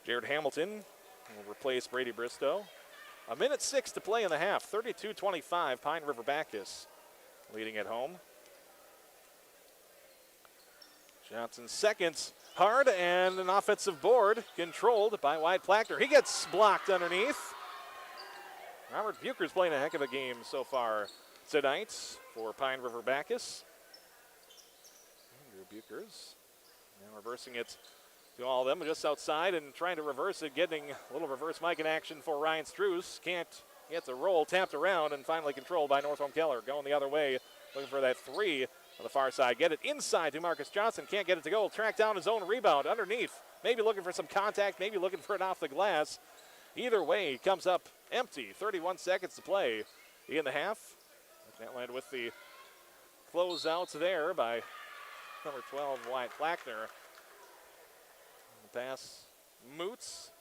Jared Hamilton will replace Brady Bristow. 1:06 to play in the half. 32-25, Pine River-Backus leading at home. Johnson's second hard, and an offensive board controlled by Wyatt Plackner. He gets blocked underneath. Robert Bucher's playing a heck of a game so far tonight for Pine River-Backus. Andrew Bucher's now reversing it to all of them, just outside and trying to reverse it, getting a little reverse mic in action for Ryan Struess. Can't get the roll, tapped around, and finally controlled by Northome Kelliher. Going the other way, looking for that 3. On the far side, get it inside to Marcus Johnson. Can't get it to go. Track down his own rebound underneath. Maybe looking for some contact, maybe looking for it off the glass. Either way, he comes up empty. 31 seconds to play in the half. Netland with the closeouts there by number 12, Wyatt Flackner. The pass moots.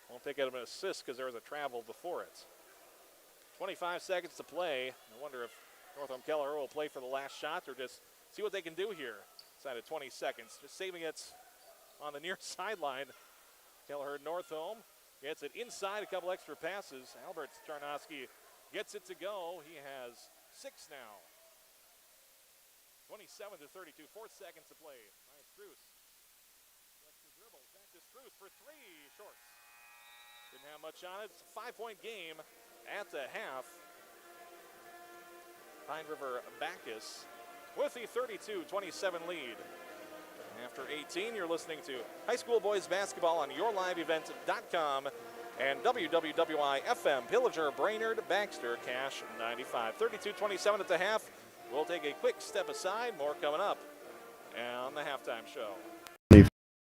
Won't take it an assist because there was a travel before it. 25 seconds to play. I wonder if Northome Kelliher will play for the last shot or just see what they can do here. Inside of 20 seconds. Just saving it on the near sideline. Kelliher Northome gets it inside, a couple extra passes. Albert Charnoski gets it to go. He has 6 now. 27 to 32, 4 seconds to play. Nice Cruz. Gets the dribble. Back to Cruz for 3 shorts. Didn't have much on it. It's a 5-point game at the half. Pine River-Backus with the 32-27 lead. After 18, you're listening to high school boys basketball on yourliveevent.com and WWWI-FM, Pillager, Brainerd, Baxter, Cache 95. 32-27 at the half. We'll take a quick step aside. More coming up on the halftime show.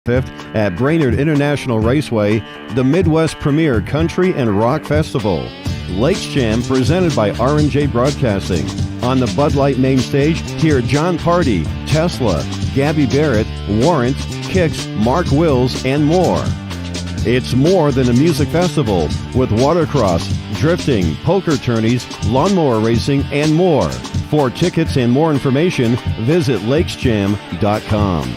5th at Brainerd International Raceway, the Midwest Premier Country and Rock Festival. Lakes Jam presented by R&J Broadcasting. On the Bud Light main stage, hear John Party, Tesla, Gabby Barrett, Warrant, Kicks, Mark Wills, and more. It's more than a music festival with watercross, drifting, poker tourneys, lawnmower racing, and more. For tickets and more information, visit lakesjam.com.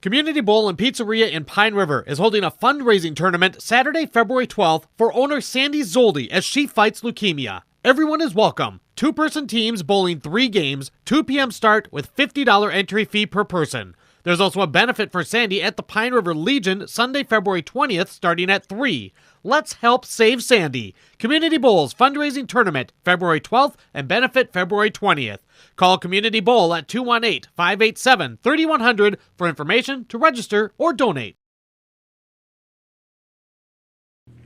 Community Bowl and Pizzeria in Pine River is holding a fundraising tournament Saturday, February 12th for owner Sandy Zoldi as she fights leukemia. Everyone is welcome. 2-person teams bowling 3 games, 2 p.m. start with $50 entry fee per person. There's also a benefit for Sandy at the Pine River Legion Sunday, February 20th starting at 3. Let's help save Sandy. Community Bowls fundraising tournament February 12th and benefit February 20th. Call Community Bowl at 218-587-3100 for information to register or donate.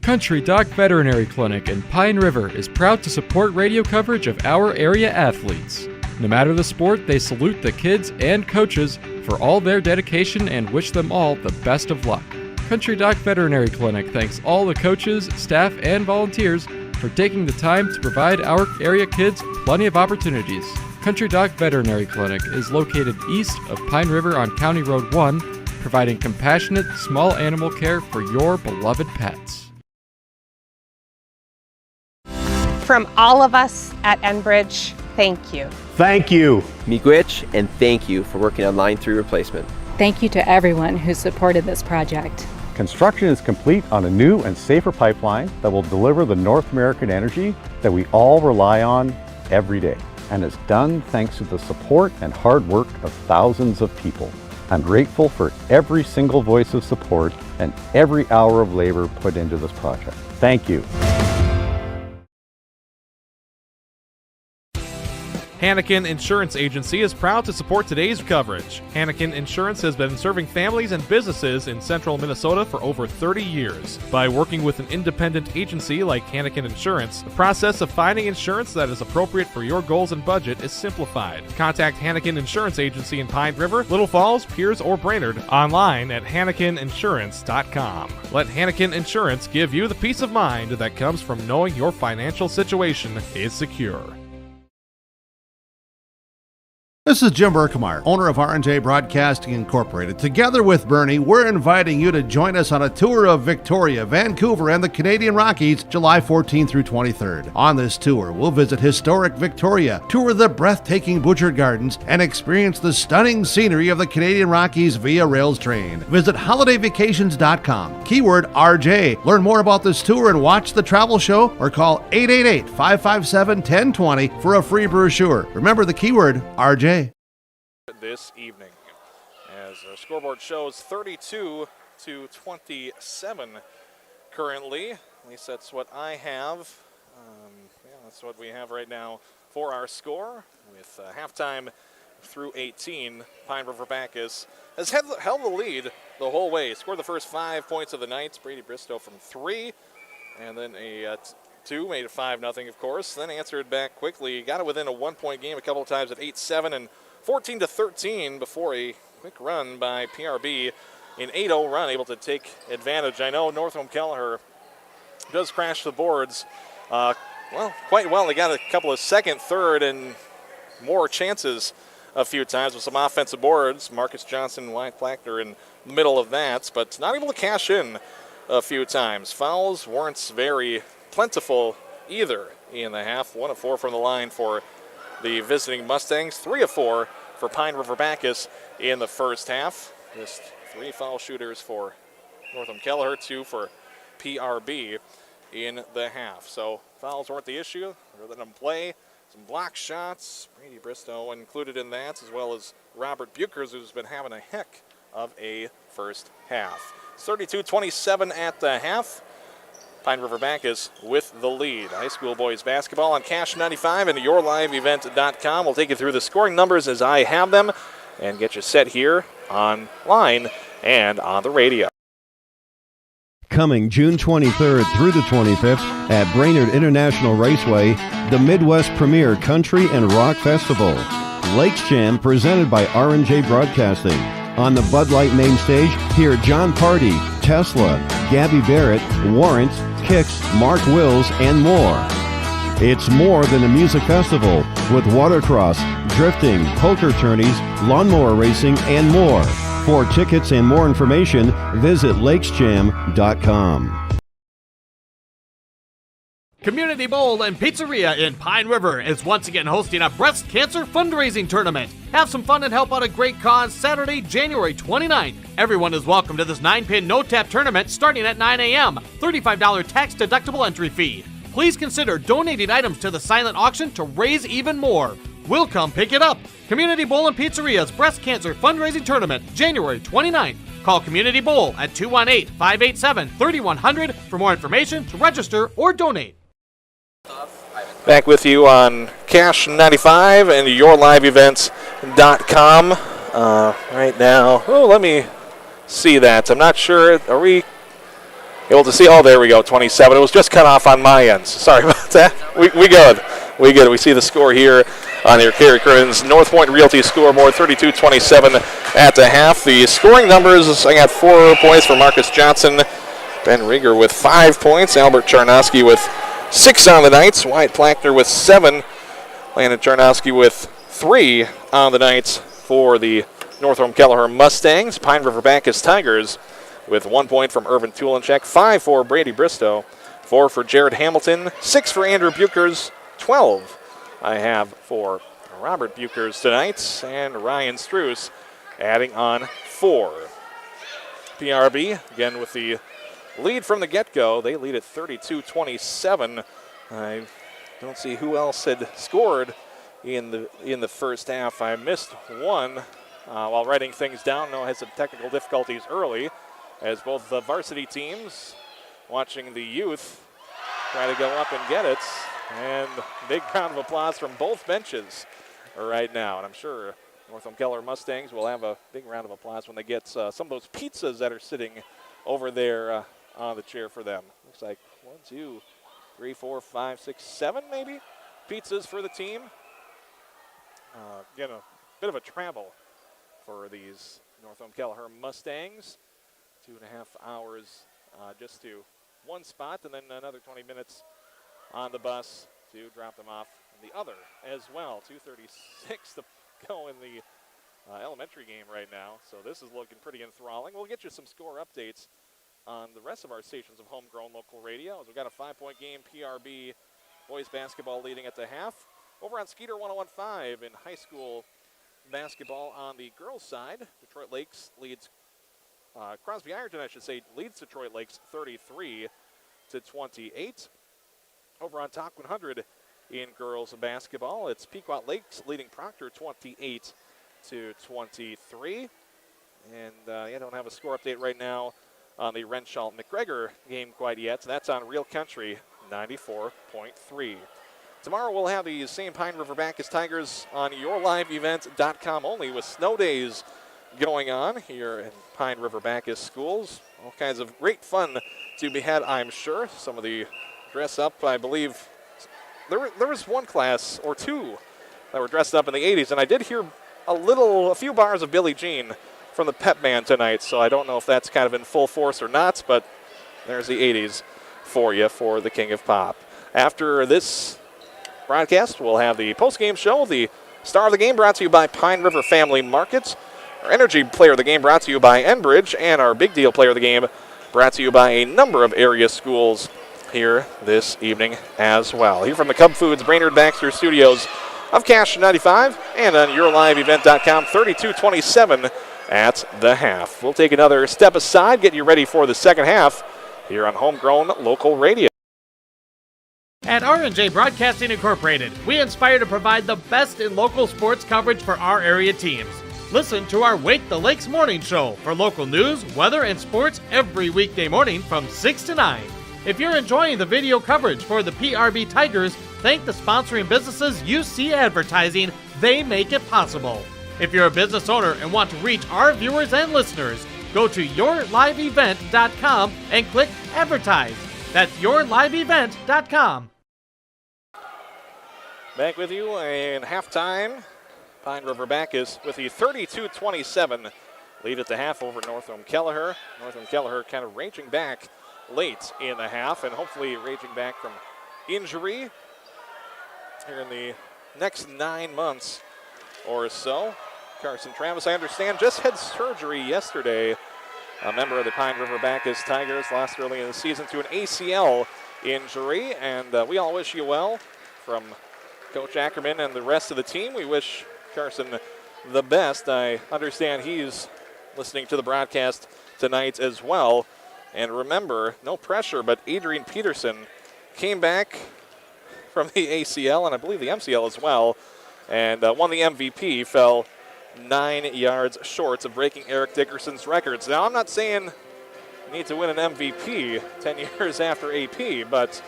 Country Doc Veterinary Clinic in Pine River is proud to support radio coverage of our area athletes. No matter the sport, they salute the kids and coaches for all their dedication and wish them all the best of luck. Country Doc Veterinary Clinic thanks all the coaches, staff, and volunteers for taking the time to provide our area kids plenty of opportunities. Country Doc Veterinary Clinic is located east of Pine River on County Road 1, providing compassionate small animal care for your beloved pets. From all of us at Enbridge, thank you. Thank you. Miigwech, and thank you for working on Line 3 replacement. Thank you to everyone who supported this project. Construction is complete on a new and safer pipeline that will deliver the North American energy that we all rely on every day, and is done thanks to the support and hard work of thousands of people. I'm grateful for every single voice of support and every hour of labor put into this project. Thank you. Hannikin Insurance Agency is proud to support today's coverage. Hannikin Insurance has been serving families and businesses in central Minnesota for over 30 years. By working with an independent agency like Hannikin Insurance, the process of finding insurance that is appropriate for your goals and budget is simplified. Contact Hannikin Insurance Agency in Pine River, Little Falls, Pierce, or Brainerd online at HannikinInsurance.com. Let Hannikin Insurance give you the peace of mind that comes from knowing your financial situation is secure. This is Jim Berkemeyer, owner of R&J Broadcasting Incorporated. Together with Bernie, we're inviting you to join us on a tour of Victoria, Vancouver, and the Canadian Rockies, July 14th through 23rd. On this tour, we'll visit historic Victoria, tour the breathtaking Butchert Gardens, and experience the stunning scenery of the Canadian Rockies via rails train. Visit holidayvacations.com, keyword RJ. Learn more about this tour and watch the travel show, or call 888-557-1020 for a free brochure. Remember the keyword RJ. This evening, as our scoreboard shows 32-27 currently. At least that's what I have. That's what we have right now for our score. With halftime through 18, Pine River-Backus has held the lead the whole way. Scored the first 5 points of the night. Brady Bristow from 3, and then a 2, made it 5-0, of course. Then answered back quickly. Got it within a 1-point game a couple of times at 8-7 and 14-13 before a quick run by PRB. An 8-0 run, able to take advantage. I know Northome Kelliher does crash the boards quite well. They got a couple of second, third, and more chances a few times with some offensive boards. Marcus Johnson, Wyatt Plackner in the middle of that, but not able to cash in a few times. Fouls weren't very plentiful either in the half. 1 of 4 from the line for the visiting Mustangs. 3 of 4 for Pine River-Backus in the first half. Just 3 foul shooters for Northome Kelliher, 2 for PRB in the half. So fouls weren't the issue. Rather than play, some block shots. Brady Bristow included in that, as well as Robert Bukers, who's been having a heck of a first half. 32-27 at the half. Pine River-Backus with the lead. High school boys basketball on Cash 95 and yourliveevent.com. We'll take you through the scoring numbers as I have them and get you set here online and on the radio. Coming June 23rd through the 25th at Brainerd International Raceway, the Midwest Premier Country and Rock Festival. Lakes Jam presented by R&J Broadcasting. On the Bud Light main stage, hear John Party, Tesla, Gabby Barrett, Warrant, Kicks, Mark Wills, and more. It's more than a music festival with watercross, drifting, poker tourneys, lawnmower racing, and more. For tickets and more information, visit lakesjam.com. Community Bowl and Pizzeria in Pine River is once again hosting a breast cancer fundraising tournament. Have some fun and help out a great cause Saturday, January 29th. Everyone is welcome to this 9-pin no-tap tournament starting at 9 a.m. $35 tax-deductible entry fee. Please consider donating items to the silent auction to raise even more. We'll come pick it up. Community Bowl and Pizzeria's breast cancer fundraising tournament, January 29th. Call Community Bowl at 218-587-3100 for more information, to register, or donate. Back with you on Cash 95 and yourliveevents.com right now. Oh, let me see that. I'm not sure. Are we able to see? Oh, there we go, 27. It was just cut off on my end. Sorry about that. We good. We good. We see the score here on your Kerry Currens North Point Realty scoreboard, 32-27 at the half. The scoring numbers, I got 4 points for Marcus Johnson. Ben Rieger with 5 points. Albert Charnowski with 6 on the night. Wyatt Plackner with 7. Landon Charnowski with 3 on the night for the Northome Kelliher Mustangs. Pine River-Backus Tigers with 1 point from Irvin Tulenchek. 5 for Brady Bristow. 4 for Jared Hamilton. 6 for Andrew Bukers. 12 I have for Robert Bukers tonight. And Ryan Struess adding on 4. PRB again with the lead from the get-go. They lead at 32-27. I don't see who else had scored in the first half. I missed one while writing things down. No, I had some technical difficulties early as both the varsity teams watching the youth try to go up and get it. And big round of applause from both benches right now. And I'm sure Northome Kelliher Mustangs will have a big round of applause when they get some of those pizzas that are sitting over there on the chair for them. Looks like 1, 2, 3, 4, 5, 6, 7 maybe pizzas for the team. Again, a bit of a travel for these Northome Kelliher Mustangs. 2.5 hours just to one spot, and then another 20 minutes on the bus to drop them off in the other as well. 2:36 to go in the elementary game right now, so this is looking pretty enthralling. We'll get you some score updates on the rest of our stations of homegrown local radio, as we've got a 5-point game. PRB boys basketball leading at the half. Over on Skeeter 101.5 in high school basketball on the girls' side, Detroit Lakes leads, Crosby Ironton, I should say, leads Detroit Lakes 33-28. Over on Talk 100 in girls basketball, it's Pequot Lakes leading Proctor 28-23. And I don't have a score update right now on the Renshaw-McGregor game quite yet. So that's on Real Country 94.3. Tomorrow we'll have the same Pine River-Backus Tigers on yourliveevent.com only, with snow days going on here in Pine River-Backus schools. All kinds of great fun to be had, I'm sure. Some of the dress up, I believe. There was one class or two that were dressed up in the 80s, and I did hear a few bars of Billie Jean from the pep band tonight, so I don't know if that's kind of in full force or not, but there's the 80s for you for the King of Pop. After this broadcast, we'll have the post-game show, the star of the game brought to you by Pine River Family Market, our energy player of the game brought to you by Enbridge, and our big deal player of the game brought to you by a number of area schools here this evening as well. Here from the Cub Foods Brainerd Baxter Studios of Cash 95 and on YourLiveEvent.com, 32-27 at the half. We'll take another step aside, get you ready for the second half here on Homegrown Local Radio. At R&J Broadcasting Incorporated, we aspire to provide the best in local sports coverage for our area teams. Listen to our Wake the Lakes morning show for local news, weather, and sports every weekday morning from 6 to 9. If you're enjoying the video coverage for the PRB Tigers, thank the sponsoring businesses you see advertising. They make it possible. If you're a business owner and want to reach our viewers and listeners, go to YourLiveEvent.com and click Advertise. That's YourLiveEvent.com. Back with you in halftime. Pine River-Backus with the 32-27 lead at the half over Northome Kelliher. Northome Kelliher kind of raging back late in the half and hopefully raging back from injury here in the next 9 months or so. Carson Travis, I understand, just had surgery yesterday. A member of the Pine River-Backus Tigers lost early in the season to an ACL injury, and we all wish you well from Coach Ackerman and the rest of the team. We wish Carson the best. I understand he's listening to the broadcast tonight as well. And remember, no pressure, but Adrian Peterson came back from the ACL and I believe the MCL as well, and won the MVP, fell 9 yards short of breaking Eric Dickerson's records. Now, I'm not saying you need to win an MVP 10 years after AP, but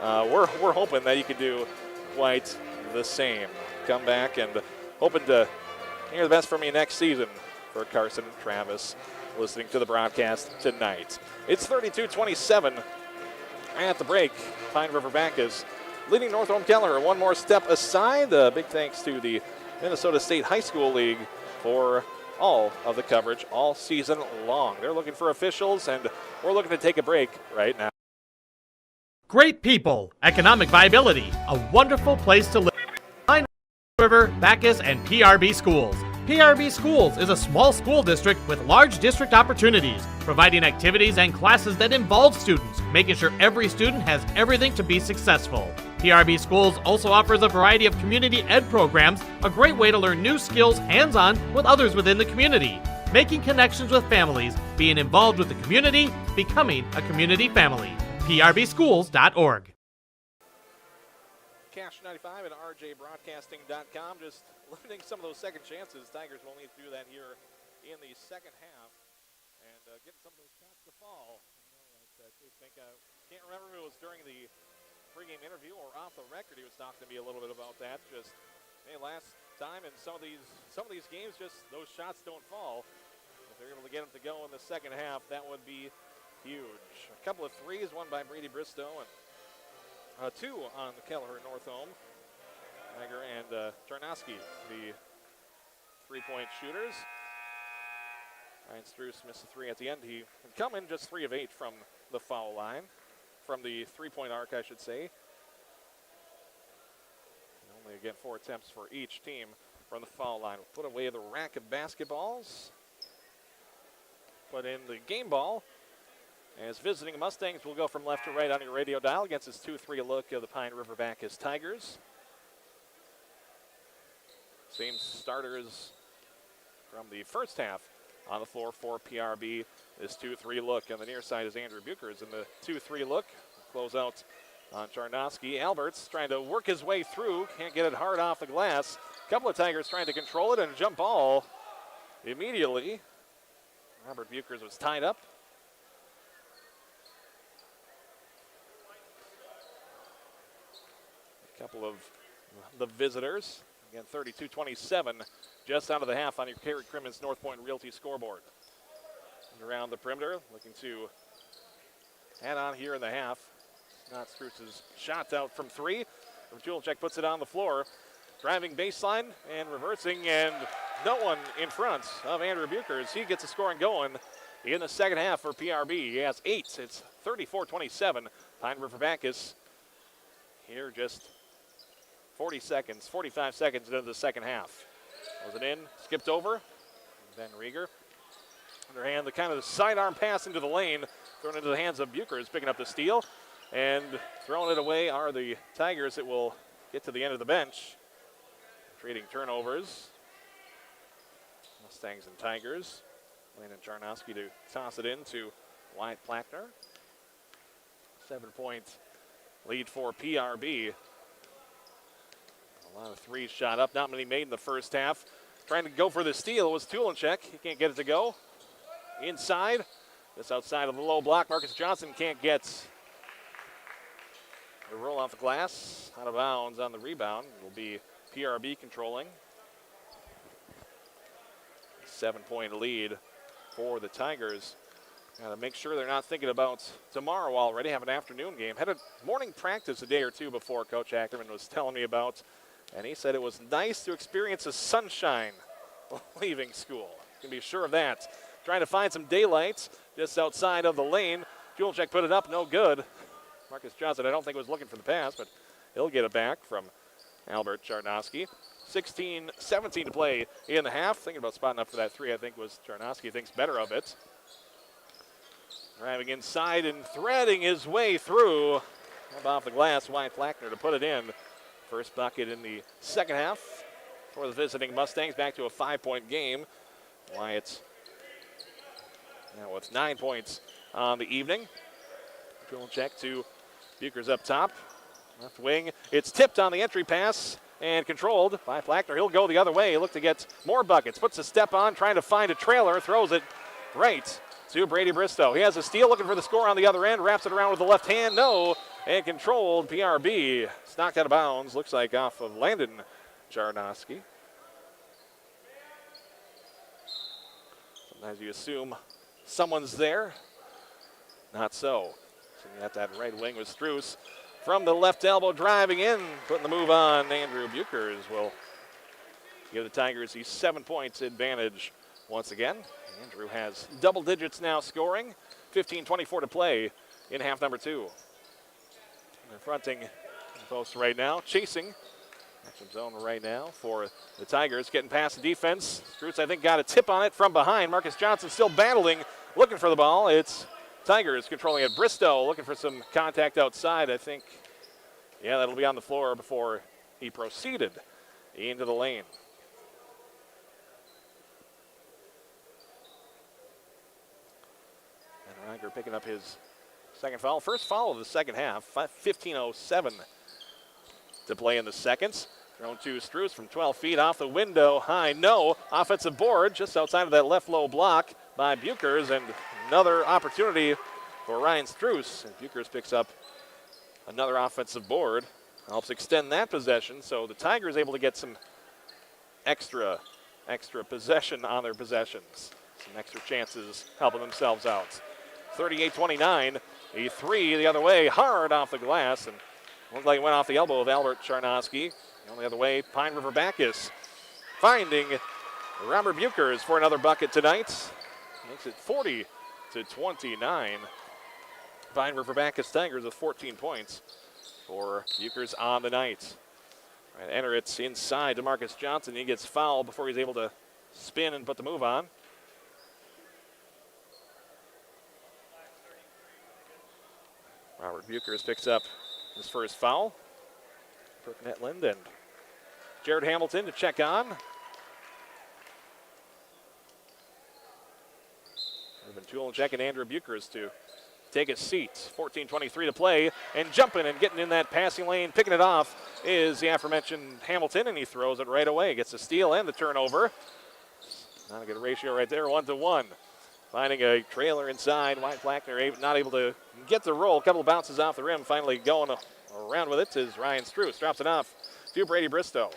we're hoping that you can do quite the same. Come back and hoping to hear the best from you next season for Carson Travis listening to the broadcast tonight. It's 32-27 at the break. Pine River-Backus leading Northome Kelliher one more step aside. Big thanks to the Minnesota State High School League for all of the coverage all season long. They're looking for officials, and we're looking to take a break right now. Great people, economic viability, a wonderful place to live. Pine River, Backus, and PRB Schools. PRB Schools is a small school district with large district opportunities, providing activities and classes that involve students, making sure every student has everything to be successful. PRB Schools also offers a variety of community ed programs, a great way to learn new skills hands-on with others within the community, making connections with families, being involved with the community, becoming a community family. PRBschools.org. Cash 95 and RJBroadcasting.com. Just limiting some of those second chances. Tigers will need to do that here in the second half and get some of those shots to fall. Can't remember if it was during the pregame interview or off the record. He was talking to me a little bit about that. Just last time in some of these games, just those shots don't fall. If they're able to get them to go in the second half, that would be huge. A couple of threes, one by Brady Bristow and two on the Kelliher Northome. Tiger and Tarnowski, the three-point shooters. Ryan Struess missed a three at the end. He would come in just 3 of 8 from the foul line, from the three-point arc, I should say. And only, again, 4 attempts for each team from the foul line. We'll put away the rack of basketballs. Put in the game ball. As visiting Mustangs will go from left to right on your radio dial against this 2-3 look of the Pine River-Backus Tigers. Same starters from the first half on the floor for PRB. This 2-3 look on the near side is Andrew Buchers in the 2-3 look. Close out on Charnosky. Alberts trying to work his way through. Can't get it hard off the glass. A couple of Tigers trying to control it and a jump ball immediately. Robert Buchers was tied up. Couple of the visitors. Again, 32-27, just out of the half on your Kerry Crimmins North Point Realty scoreboard. And around the perimeter, looking to add on here in the half. Not Struce's shot out from three. Julechek puts it on the floor. Driving baseline and reversing, and no one in front of Andrew Buchers. He gets the scoring going in the second half for PRB. He has 8. It's 34-27. Pine River-Backus here just 45 seconds into the second half. Was it in? Skipped over. Ben Rieger. Underhand, the kind of sidearm pass into the lane, thrown into the hands of Buchers, picking up the steal. And throwing it away are the Tigers. It will get to the end of the bench. Trading turnovers. Mustangs and Tigers. Landon Charnowski to toss it in to Wyatt Plackner. 7-point lead for PRB. A lot of threes shot up, not many made in the first half. Trying to go for the steal was Tulenchek. He can't get it to go. Inside, just outside of the low block. Marcus Johnson can't get the roll off the glass. Out of bounds on the rebound. It'll be PRB controlling. 7-point lead for the Tigers. Got to make sure they're not thinking about tomorrow already. Have an afternoon game. Had a morning practice a day or two before Coach Ackerman was telling me about. And he said it was nice to experience the sunshine leaving school. You can be sure of that. Trying to find some daylight just outside of the lane. Julechek put it up, no good. Marcus Johnson, I don't think was looking for the pass, but he'll get it back from Albert Charnowski. 16-17 to play in the half. Thinking about spotting up for that three, I think was Charnowski thinks better of it. Driving inside and threading his way through. Up off the glass, Wyatt Plackner to put it in. First bucket in the second half for the visiting Mustangs. Back to a 5-point game. Wyatt now with 9 points on the evening. Julechek to Buchers up top. Left wing. It's tipped on the entry pass and controlled by Plackner. He'll go the other way. Look to get more buckets. Puts a step on, trying to find a trailer. Throws it right to Brady Bristow. He has a steal, looking for the score on the other end. Wraps it around with the left hand. No. And controlled PRB. It's knocked out of bounds. Looks like off of Landon Charnowski. Sometimes you assume someone's there. Not so. Sitting at that right wing with Struce. From the left elbow, driving in, putting the move on. Andrew Buchers will give the Tigers the 7 points advantage once again. Andrew has double digits now scoring. 15-24 to play in half number 2. Confronting the post right now, chasing action zone right now for the Tigers, getting past the defense. Struce, I think, got a tip on it from behind. Marcus Johnson still battling, looking for the ball. It's Tigers controlling it. Bristow looking for some contact outside. I think, yeah, that'll be on the floor before he proceeded into the lane. And Reiger picking up his second foul. First foul of the second half. 15:07 to play in the seconds. Thrown to Struce from 12 feet off the window. High, no. Offensive board just outside of that left low block by Buchers, and another opportunity for Ryan Struce. And Buchers picks up another offensive board. Helps extend that possession, so the Tigers able to get some extra possession on their possessions. Some extra chances helping themselves out. 38-29. A three the other way, hard off the glass, and looked like it went off the elbow of Albert Charnowski. The other way, Pine River-Backus finding Robert Buchers for another bucket tonight. Makes it 40-29. Pine River-Backus Tigers with 14 points for Buchers on the night. Right, enter it inside to Marcus Johnson. He gets fouled before he's able to spin and put the move on. Robert Buchers picks up his first foul. Brooke Netland and Jared Hamilton to check on. Urban Julechek and Andrew Buchers to take a seat. 14:23 to play, and jumping and getting in that passing lane, picking it off is the aforementioned Hamilton, and he throws it right away. Gets the steal and the turnover. Not a good ratio right there, 1-to-1. Finding a trailer inside. Wyatt Plackner not able to get the roll. A couple of bounces off the rim. Finally going around with it is Ryan Struce. Drops it off to Brady Bristow.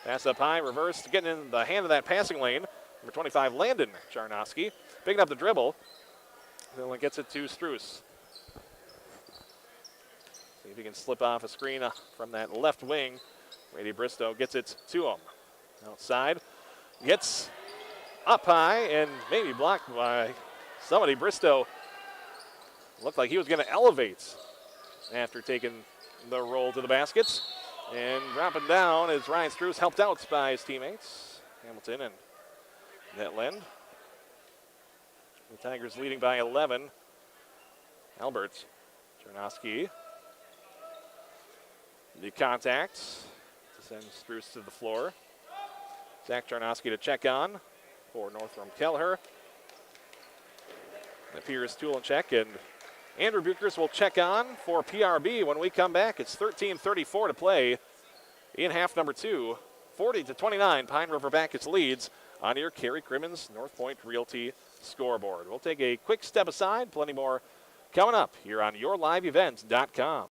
Pass up high, reverse, getting in the hand of that passing lane. Number 25, Landon Charnowski. Picking up the dribble. Then gets it to Struce. See if he can slip off a screen from that left wing. Brady Bristow gets it to him. Outside, gets up high and maybe blocked by somebody. Bristow looked like he was going to elevate after taking the roll to the baskets. And dropping down is Ryan Struess, helped out by his teammates, Hamilton and Netland. The Tigers leading by 11. Albert Czernoski. The contact to send Struess to the floor. Zach Czernoski to check on for Northome Kelliher. Pierce Tulenchek and Andrew Buchers will check on for PRB when we come back. It's 13:34 to play in half number 2. 40-29, Pine River-Backus leads on your Kerry Crimmins North Point Realty scoreboard. We'll take a quick step aside. Plenty more coming up here on YourLiveEvents.com.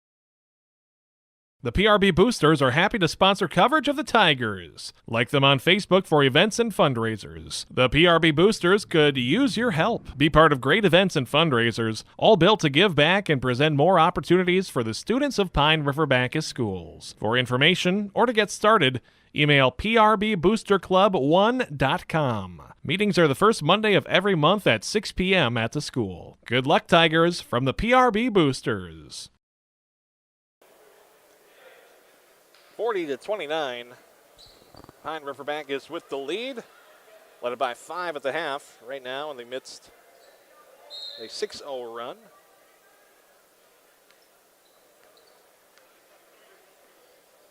The PRB Boosters are happy to sponsor coverage of the Tigers. Like them on Facebook for events and fundraisers. The PRB Boosters could use your help. Be part of great events and fundraisers, all built to give back and present more opportunities for the students of Pine River-Backus schools. For information or to get started, email prboosterclub1.com. Meetings are the first Monday of every month at 6 p.m. at the school. Good luck, Tigers, from the PRB Boosters. 40-29, Pine River-Backus with the lead, led it by 5 at the half. Right now in the midst of a 6-0 run.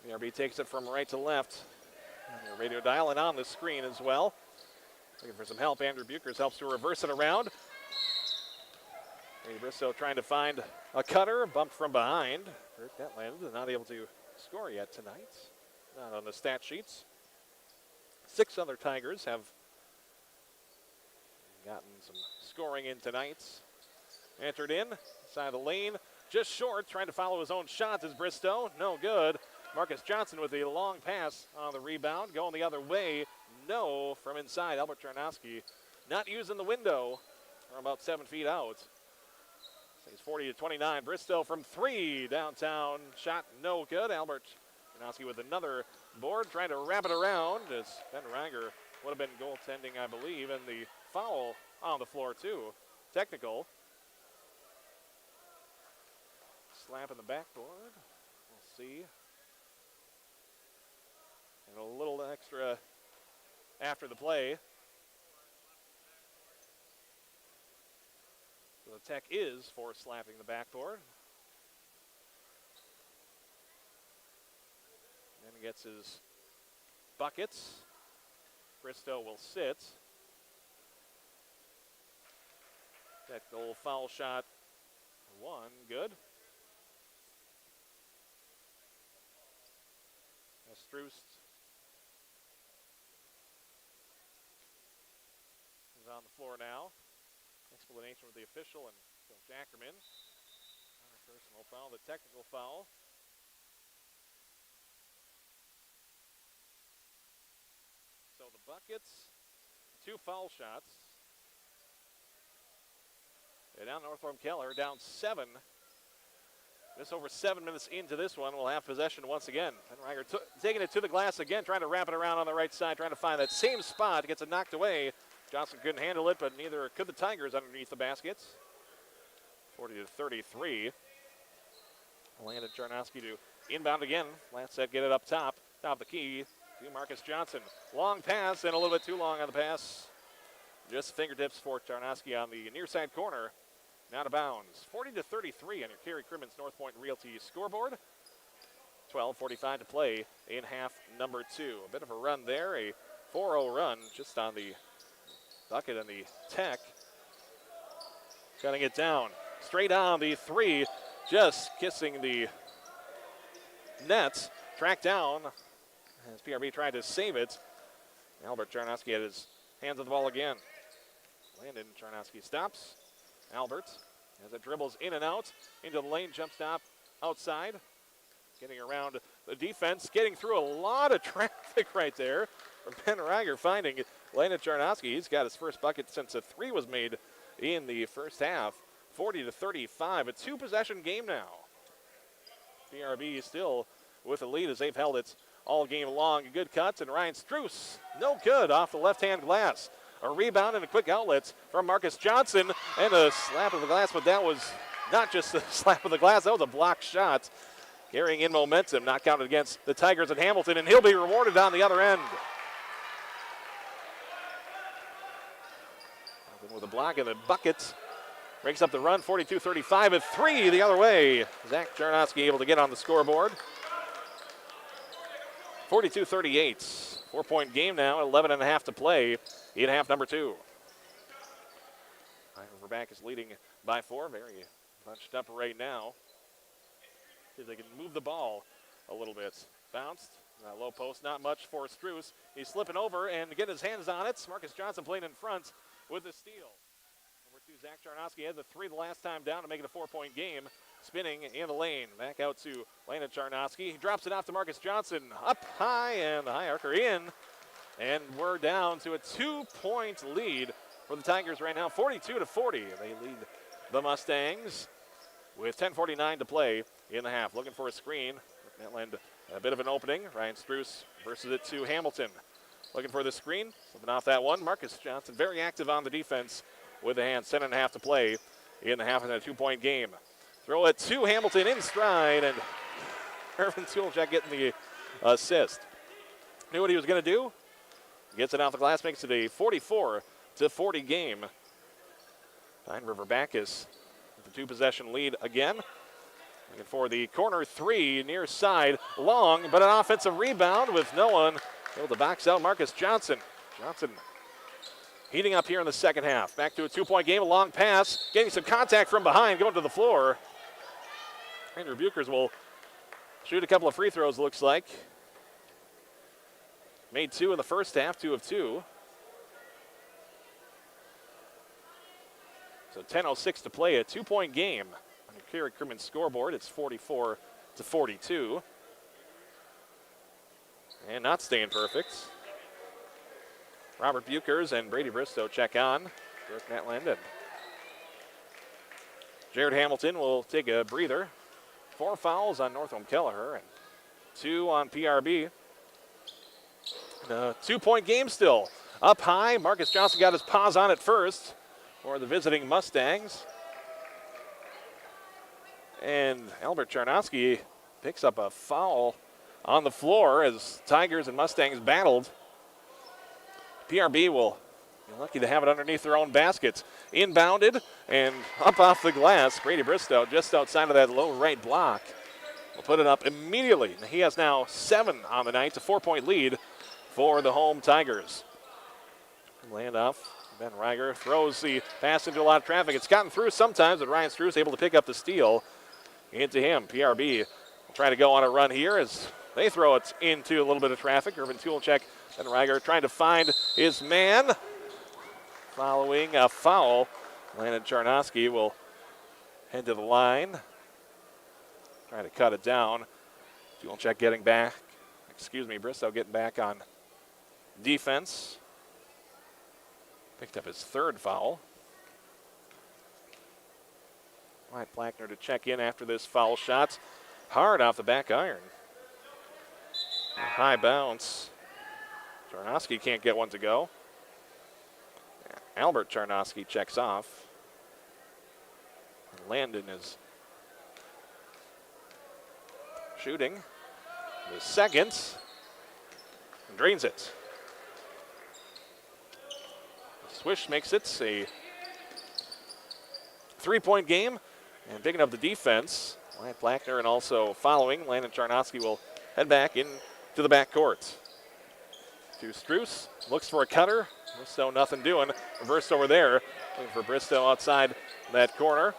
PRB takes it from right to left. And the radio dial and on the screen as well. Looking for some help. Andrew Buchers helps to reverse it around. Brady Bristow trying to find a cutter, bumped from behind. That landed, not able to score yet tonight. Not on the stat sheets. 6 other Tigers have gotten some scoring in tonight. Entered in, side of the lane, just short, trying to follow his own shots is Bristow. No good. Marcus Johnson with a long pass on the rebound. Going the other way. No, from inside. Albert Czernoski not using the window. From about 7 feet out. It's 40-29. Bristow from 3 downtown. Shot no good. Albert Czernoski with another board, trying to wrap it around as Ben Reiger would have been goaltending, I believe, and the foul on the floor too. Technical. Slap in the backboard. We'll see. And a little extra after the play. So the tech is for slapping the backboard. And he gets his buckets. Bristow will sit. That goal foul shot, 1, good. Struess is on the floor now. Explanation with the official and Coach Ackerman. Not a personal foul, the technical foul. So the buckets, 2 foul shots. And now Northome Kelliher down 7. Just over 7 minutes into this one, we'll have possession once again. Ben Reiger taking it to the glass again, trying to wrap it around on the right side, trying to find that same spot. Gets it knocked away. Johnson couldn't handle it, but neither could the Tigers underneath the baskets. 40-33. Landed Czernoski to inbound again. Lance said get it up top of the key to Marcus Johnson. Long pass and a little bit too long on the pass. Just fingertips for Czernoski on the near side corner. Out of bounds. 40-33 on your Kerry Crimmins North Point Realty scoreboard. 12:45 to play in half number 2. A bit of a run there, a 4-0 run just on the bucket and the tech. Cutting it down. Straight on the 3, just kissing the nets. Tracked down as PRB tried to save it. Albert Czernoski had his hands on the ball again. Landon Czernoski stops. Albert, as it dribbles in and out, into the lane, jump stop outside. Getting around the defense, getting through a lot of traffic right there. From Ben Reiger finding Landon Czernoski. He's got his first bucket since a 3 was made in the first half. 40-35, a 2-possession game now. PRB still with the lead as they've held it all game long. A good cut, and Ryan Struess, no good off the left-hand glass. A rebound and a quick outlet from Marcus Johnson, and a slap of the glass, but that was not just a slap of the glass, that was a blocked shot. Carrying in momentum, not counted against the Tigers at Hamilton, and he'll be rewarded on the other end. With a block and a bucket. Breaks up the run, 42-35 at 3 the other way. Zach Jarnowski able to get on the scoreboard. 42-38. 4-point game now, 11.5 to play in half number 2. River-Backus leading by 4. Very bunched up right now. See if they can move the ball a little bit. Bounced. Low post, not much for Struess. He's slipping over and getting his hands on it. Marcus Johnson playing in front with the steal. Number 2, Zach Jarnowski had the 3 the last time down to make it a 4-point game. Spinning in the lane. Back out to Landon Jarnowski. He drops it off to Marcus Johnson. Up high, and the high archer in. And we're down to a 2-point lead for the Tigers right now, 42-40. They lead the Mustangs with 10:49 to play in the half. Looking for a screen. Netland a bit of an opening. Ryan Struess versus it to Hamilton. Looking for the screen. Slipping off that one. Marcus Johnson very active on the defense with the hands. 10.5 to play in the half in a 2-point game. Throw it to Hamilton in stride, and Irvin Tulchek getting the assist. Knew what he was going to do. Gets it off the glass, makes it a 44-40 game. Pine River-Backus with the 2-possession lead again. Looking for the corner 3 near side, long, but an offensive rebound with no one able to box out Marcus Johnson. Johnson heating up here in the second half. Back to a 2-point game, a long pass, getting some contact from behind, going to the floor. Andrew Bukers will shoot a couple of free throws, looks like. Made 2 in the first half, 2 of 2. So 10:06 to play, a 2-point game. On your Kerry Crewman scoreboard, it's 44-42. And not staying perfect. Robert Bukers and Brady Bristow check on. Dirk Netland and Jared Hamilton will take a breather. 4 fouls on Northome Kelliher and 2 on PRB. And a 2-point game still. Up high, Marcus Johnson got his paws on it first for the visiting Mustangs. And Albert Jarnowski picks up a foul on the floor as Tigers and Mustangs battled. PRB will be lucky to have it underneath their own baskets. Inbounded and up off the glass. Brady Bristow just outside of that low right block will put it up immediately. He has now 7 on the night, a 4-point lead for the home Tigers. Handoff. Ben Reiger throws the pass into a lot of traffic. It's gotten through sometimes, but Ryan Struess able to pick up the steal into him. PRB will try to go on a run here as they throw it into a little bit of traffic. Irvin Tulchek and Reiger trying to find his man. Following a foul, Landon Jarnowski will head to the line. Trying to cut it down. Tulchek getting back. Bristow getting back on defense. Picked up his 3rd foul. Wyatt Blackner to check in after this foul shot. Hard off the back iron. A high bounce. Jarnowski can't get one to go. Albert Jarnowski checks off. Landon is shooting. The second. And drains it. Swish makes it a 3-point game. And picking up the defense, Wyatt Blackner, and also following, Landon Jarnowski will head back into the backcourt. To Struess, looks for a cutter. Bristow nothing doing. Reversed over there. Looking for Bristow outside that corner.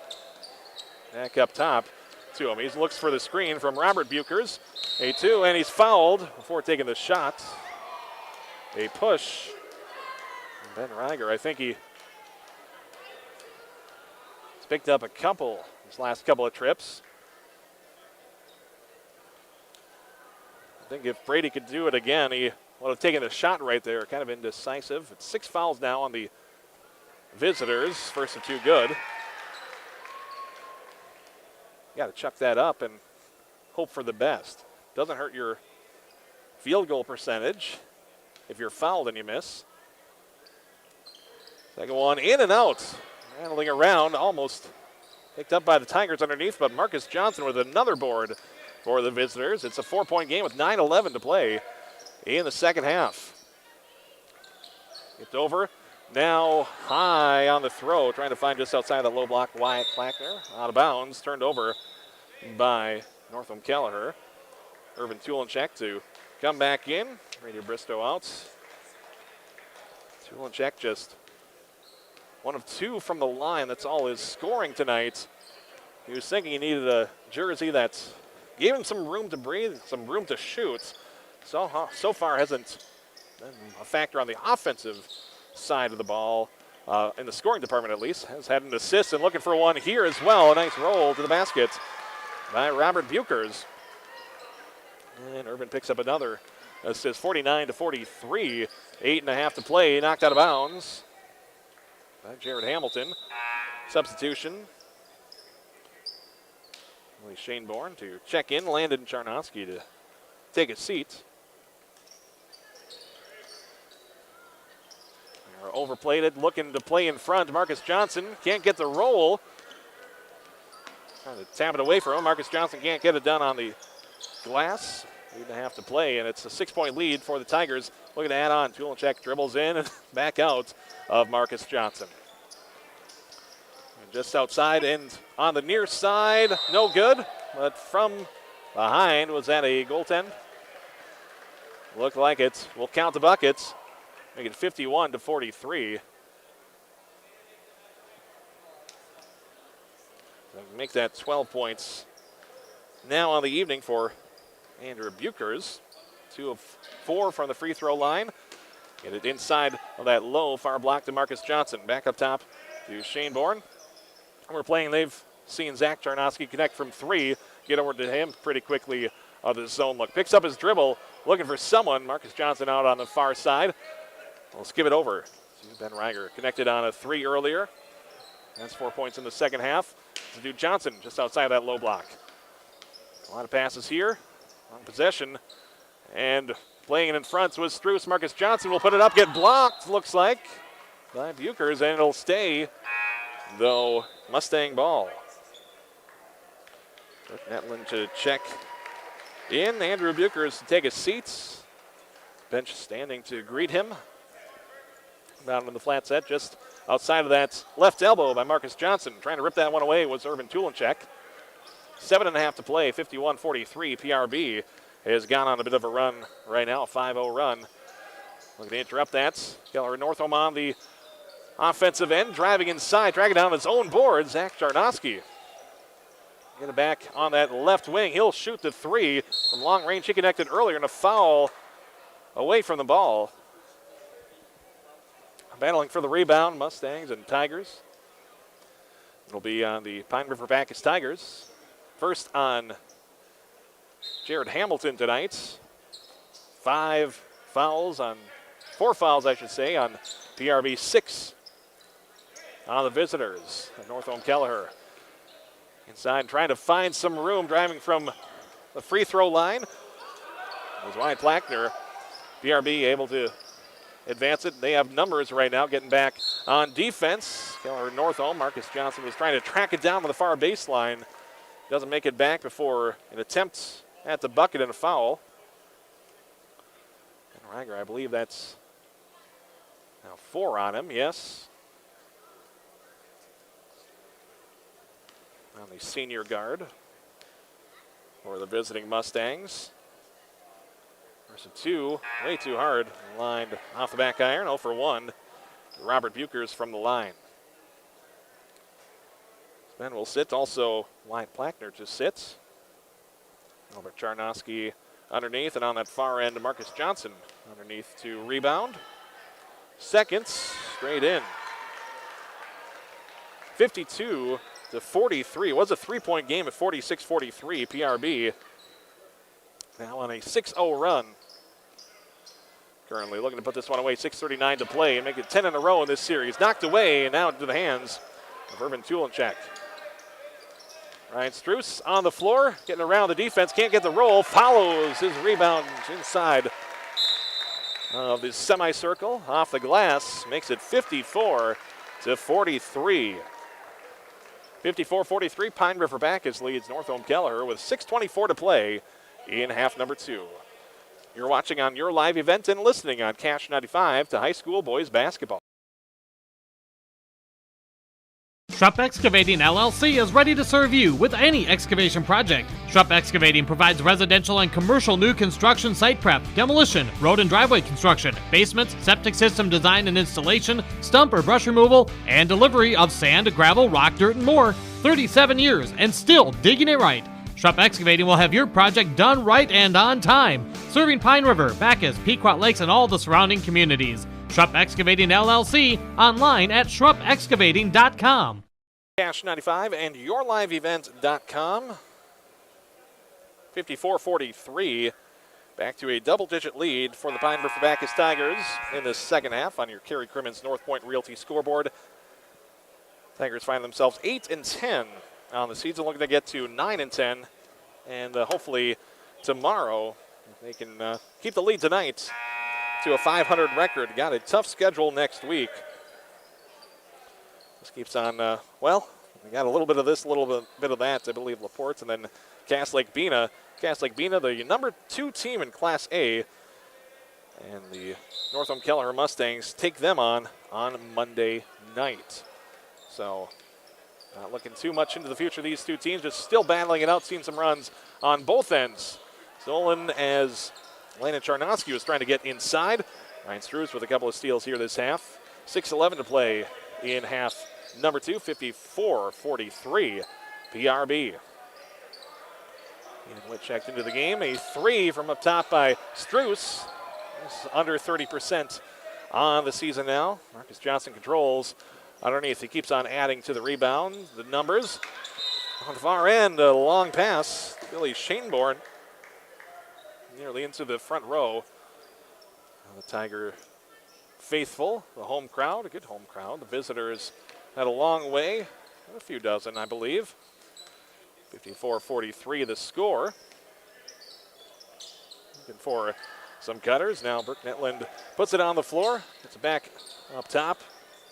Back up top to him. He looks for the screen from Robert Bukers. A 2, and he's fouled before taking the shot. A push. Ben Reiger, I think he's picked up his last couple of trips. I think if Brady could do it again, he would have taken a shot right there. Kind of indecisive. It's 6 fouls now on the visitors. First and 2 good. Got to chuck that up and hope for the best. Doesn't hurt your field goal percentage. If you're fouled and you miss. Second one in and out. Rattling around, almost picked up by the Tigers underneath, but Marcus Johnson with another board for the visitors. It's a 4-point game with 9:11 to play in the second half. It's over. Now high on the throw, trying to find just outside the low block Wyatt Plackner. Out of bounds, turned over by Northome Kelliher. Irvin Tulenchek to come back in. Radio Bristow out. Tulenchek just 1 of 2 from the line. That's all his scoring tonight. He was thinking he needed a jersey that gave him some room to breathe, some room to shoot. So far hasn't been a factor on the offensive side of the ball, in the scoring department at least. Has had an assist and looking for one here as well. A nice roll to the basket by Robert Bukers. And Irvin picks up another assist, 49-43. 8.5 to play, knocked out of bounds by Jared Hamilton. Substitution. Shane Bourne to check in. Landon Charnoski to take a seat. They're overplayed it, looking to play in front. Marcus Johnson can't get the roll. Trying to tap it away from him. Marcus Johnson can't get it done on the glass. 8.5 to play, and it's a 6-point lead for the Tigers. Looking to add on. Tulenchek dribbles in and back out of Marcus Johnson. And just outside and on the near side, no good. But from behind, was that a goaltend? Looked like it. We'll count the buckets. Make it 51-43. So make that 12 points now on the evening for Andrew Bukers. 2 of 4 from the free throw line. Get it inside of that low far block to Marcus Johnson. Back up top to Shane Bourne. We're playing, they've seen Zach Charnoski connect from 3. Get over to him pretty quickly of the zone look. Picks up his dribble, looking for someone. Marcus Johnson out on the far side. Let's give it over to Ben Reiger. Connected on a 3 earlier. That's 4 points in the second half. To do Johnson just outside that low block. A lot of passes here. On possession. And playing it in front was Struce. Marcus Johnson will put it up, get blocked, looks like, by Bukers, and it'll stay, though, Mustang ball. Netlin to check in. Andrew Bukers to take a seat. Bench standing to greet him. Down in the flat set, just outside of that left elbow by Marcus Johnson. Trying to rip that one away was Irvin Tulenchek. 7.5 to play, 51-43. PRB has gone on a bit of a run right now, a 5-0 run. Looking to interrupt that. Kelliher Northome on the offensive end, driving inside, dragging down his own board. Zach Charnoski. Get it back on that left wing. He'll shoot the 3 from long range. He connected earlier, and a foul away from the ball. Battling for the rebound, Mustangs and Tigers. It'll be on the Pine River-Backus Tigers. First on Jared Hamilton tonight. 4 fouls, on PRB. 6 on the visitors. Northome Kelliher inside, trying to find some room, driving from the free throw line. It was Wyatt Plackner. PRB able to advance it. They have numbers right now, getting back on defense. Kelliher Northome. Marcus Johnson was trying to track it down to the far baseline. Doesn't make it back before an attempt at the bucket and a foul. And Reiger, I believe that's now 4 on him, yes. On the senior guard for the visiting Mustangs. There's a 2, way too hard. Lined off the back iron, 0 for 1. Robert Bukers from the line. Ben will sit, also Wyatt Plackner to sit. Albert Charnoski underneath, and on that far end, Marcus Johnson underneath to rebound. Seconds, straight in. 52-43. It was a 3-point game at 46-43. PRB now on a 6-0 run. Currently looking to put this one away. 6:39 to play and make it 10 in a row in this series. Knocked away and now into the hands of Irvin Tulenchek. Ryan Struess on the floor, getting around the defense, can't get the roll, follows his rebound inside of the semicircle, off the glass, makes it 54-43. 54-43, Pine River-Backus leads Northome Kelliher with 6:24 to play in half number 2. You're watching on your live event and listening on Cash 95 to high school boys basketball. Schrupp Excavating LLC is ready to serve you with any excavation project. Schrupp Excavating provides residential and commercial new construction site prep, demolition, road and driveway construction, basements, septic system design and installation, stump or brush removal, and delivery of sand, gravel, rock, dirt, and more. 37 years and still digging it right. Schrupp Excavating will have your project done right and on time, serving Pine River, Backus, Pequot Lakes, and all the surrounding communities. Schrupp Excavating LLC, online at schruppexcavating.com. Cash 95 and yourliveevent.com. 54-43. Back to a double-digit lead for the Pine River-Backus Tigers in the second half on your Kerry Crimmins North Point Realty scoreboard. Tigers find themselves 8-10 on the season, looking to get to 9-10, and hopefully tomorrow they can keep the lead tonight to a 500 record. Got a tough schedule next week. This keeps on, we got a little bit of this, a little bit of that, I believe, LaPorte, and then Cass Lake Bena. Cass Lake Bena, the number 2 team in Class A, and the Northome Kelliher Mustangs take them on Monday night. So not looking too much into the future of these two teams, just still battling it out, seeing some runs on both ends. Zolan as Landon Charnoski was trying to get inside. Ryan Struess with a couple of steals here this half. 6:11 to play in half number 2, 54-43 PRB. And Witt checked into the game. A 3 from up top by Struess. He's under 30% on the season now. Marcus Johnson controls underneath. He keeps on adding to the rebound. The numbers on the far end, a long pass. Billy Shaneborn nearly into the front row. The Tiger faithful, the home crowd, a good home crowd. The visitors had a long way, a few dozen, I believe. 54-43 the score. Looking for some cutters. Now Burke Netland puts it on the floor. Gets it back up top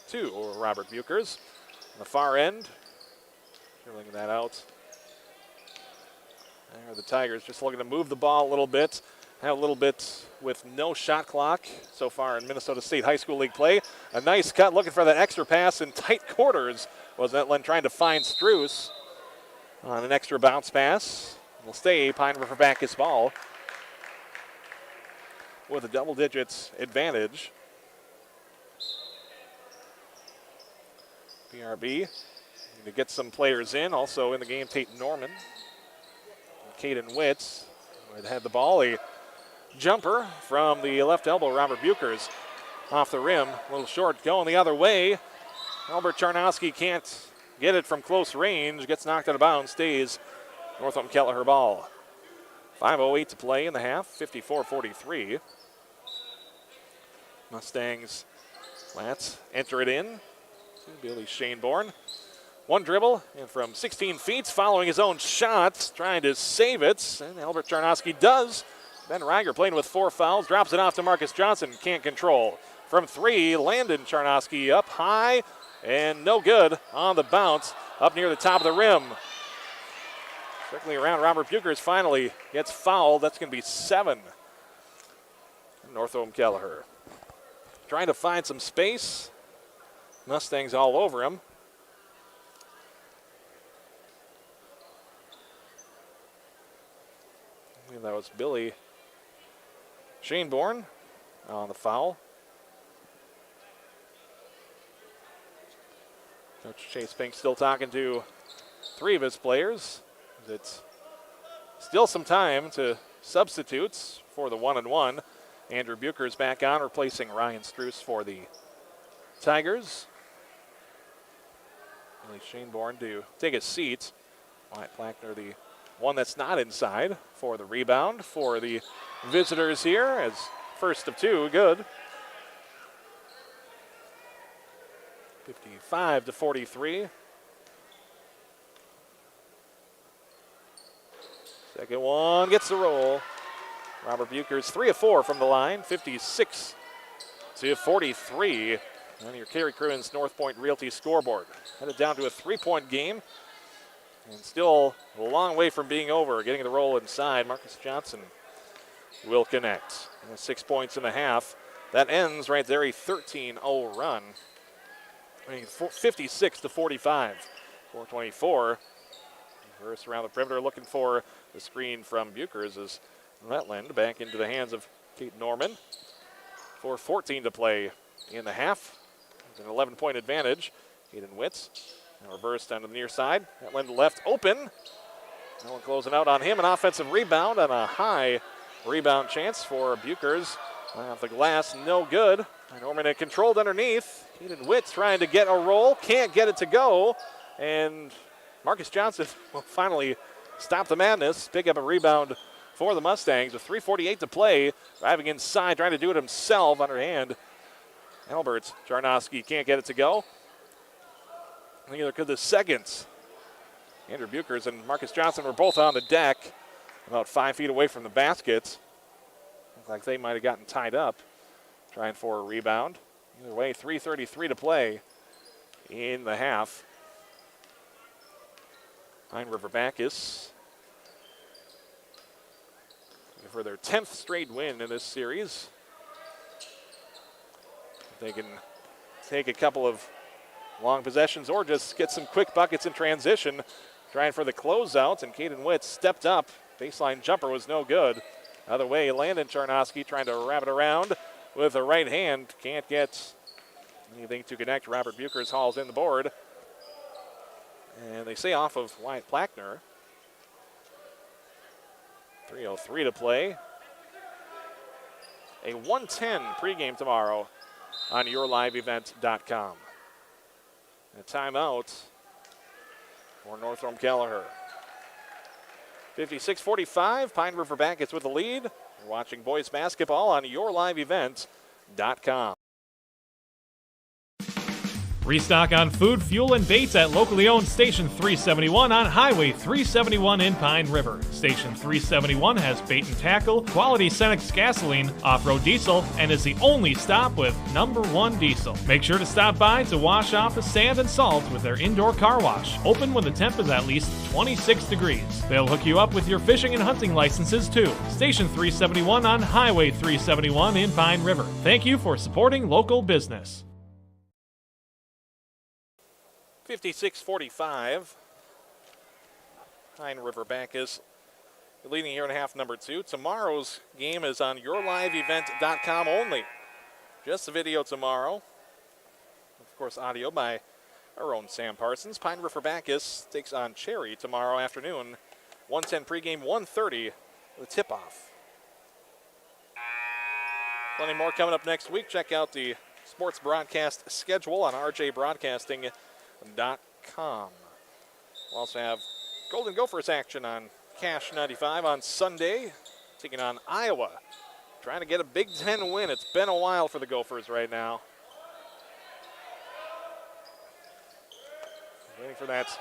to Robert Bukers. On the far end, drilling that out. There are the Tigers just looking to move the ball a little bit. Have a little bit with no shot clock so far in Minnesota State High School League play. A nice cut, looking for that extra pass in tight quarters. Was Netland trying to find Struess on an extra bounce pass. Will stay Pine River-Backus ball with a double digits advantage. PRB need to get some players in. Also in the game, Tate Norman and Caden Witt had the ball. A jumper from the left elbow, Robert Bukers off the rim. A little short going the other way. Albert Charnoski can't get it from close range. Gets knocked out of bounds. Stays Northome Kelliher ball. 5:08 to play in the half. 54-43. Mustangs Flats enter it in to Billy Shaneborn. One dribble and from 16 feet following his own shot, trying to save it, and Albert Charnoski does. Ben Reiger playing with 4 fouls, drops it off to Marcus Johnson, can't control. From 3, Landon Charnoski up high and no good on the bounce up near the top of the rim. Circling around, Robert Bukers finally gets fouled. That's going to be 7. Northome Kelliher trying to find some space. Mustangs all over him. I believe that was Billy Shaneborn on the foul. Coach Chase Pink still talking to 3 of his players. It's still some time to substitutes for the 1-and-1. Andrew Bukers back on, replacing Ryan Struess for the Tigers. Billy Shaneborn to take a seat. Wyatt Plackner, the one that's not inside, for the rebound for the visitors here, as first of 2, good. 55-43. Second one gets the roll. Robert Buchers 3 of 4 from the line, 56-43 on your Kerry Cruins North Point Realty scoreboard. Headed down to a 3-point game and still a long way from being over. Getting the roll inside, Marcus Johnson will connect. 6 points in the half. That ends right there, a 13-0 run. 56-45. 4:24. Reverse around the perimeter, looking for the screen from Buchers as Letland back into the hands of Kate Norman. 4:14 to play in the half. An 11-point advantage. Hayden Witz now reversed down to the near side. Letland left open. No one closing out on him. An offensive rebound and a high rebound chance for Buchers. Off the glass, no good. Norman had controlled underneath. Hayden Witz trying to get a roll. Can't get it to go. And Marcus Johnson will finally stop the madness. Pick up a rebound for the Mustangs with 3:48 to play. Driving inside, trying to do it himself underhand. Albert Jarnowski can't get it to go. Neither could the seconds. Andrew Buchers and Marcus Johnson were both on the deck, about 5 feet away from the basket. Looked like they might have gotten tied up, trying for a rebound. Either way, 3:33 to play in the half. River-Backus for their 10th straight win in this series. If they can take a couple of long possessions or just get some quick buckets in transition, trying for the closeout, and Caden Witt stepped up. Baseline jumper was no good. Other way, Landon Charnoski trying to wrap it around with a right hand. Can't get anything to connect. Robert Buchers hauls in the board. And they say off of Wyatt Plackner. 3:03 to play. A 1:10 pregame tomorrow on yourliveevent.com. A timeout for Northome Kelliher. 56-45, Pine River-Backus with the lead. You're watching boys basketball on yourliveevent.com. Restock on food, fuel, and baits at locally owned Station 371 on Highway 371 in Pine River. Station 371 has bait and tackle, quality Cenex gasoline, off-road diesel, and is the only stop with #1 diesel. Make sure to stop by to wash off the sand and salt with their indoor car wash, open when the temp is at least 26 degrees. They'll hook you up with your fishing and hunting licenses too. Station 371 on Highway 371 in Pine River. Thank you for supporting local business. 56-45. Pine River-Backus leading here in half number 2. Tomorrow's game is on yourliveevent.com only. Just the video tomorrow. Of course, audio by our own Sam Parsons. Pine River-Backus takes on Cherry tomorrow afternoon. 1:10 pregame, 1:30 the tip-off. Plenty more coming up next week. Check out the sports broadcast schedule on rjbroadcasting.com. We'll also have Golden Gophers action on Cash 95 on Sunday, taking on Iowa. Trying to get a Big Ten win. It's been a while for the Gophers right now. Waiting for that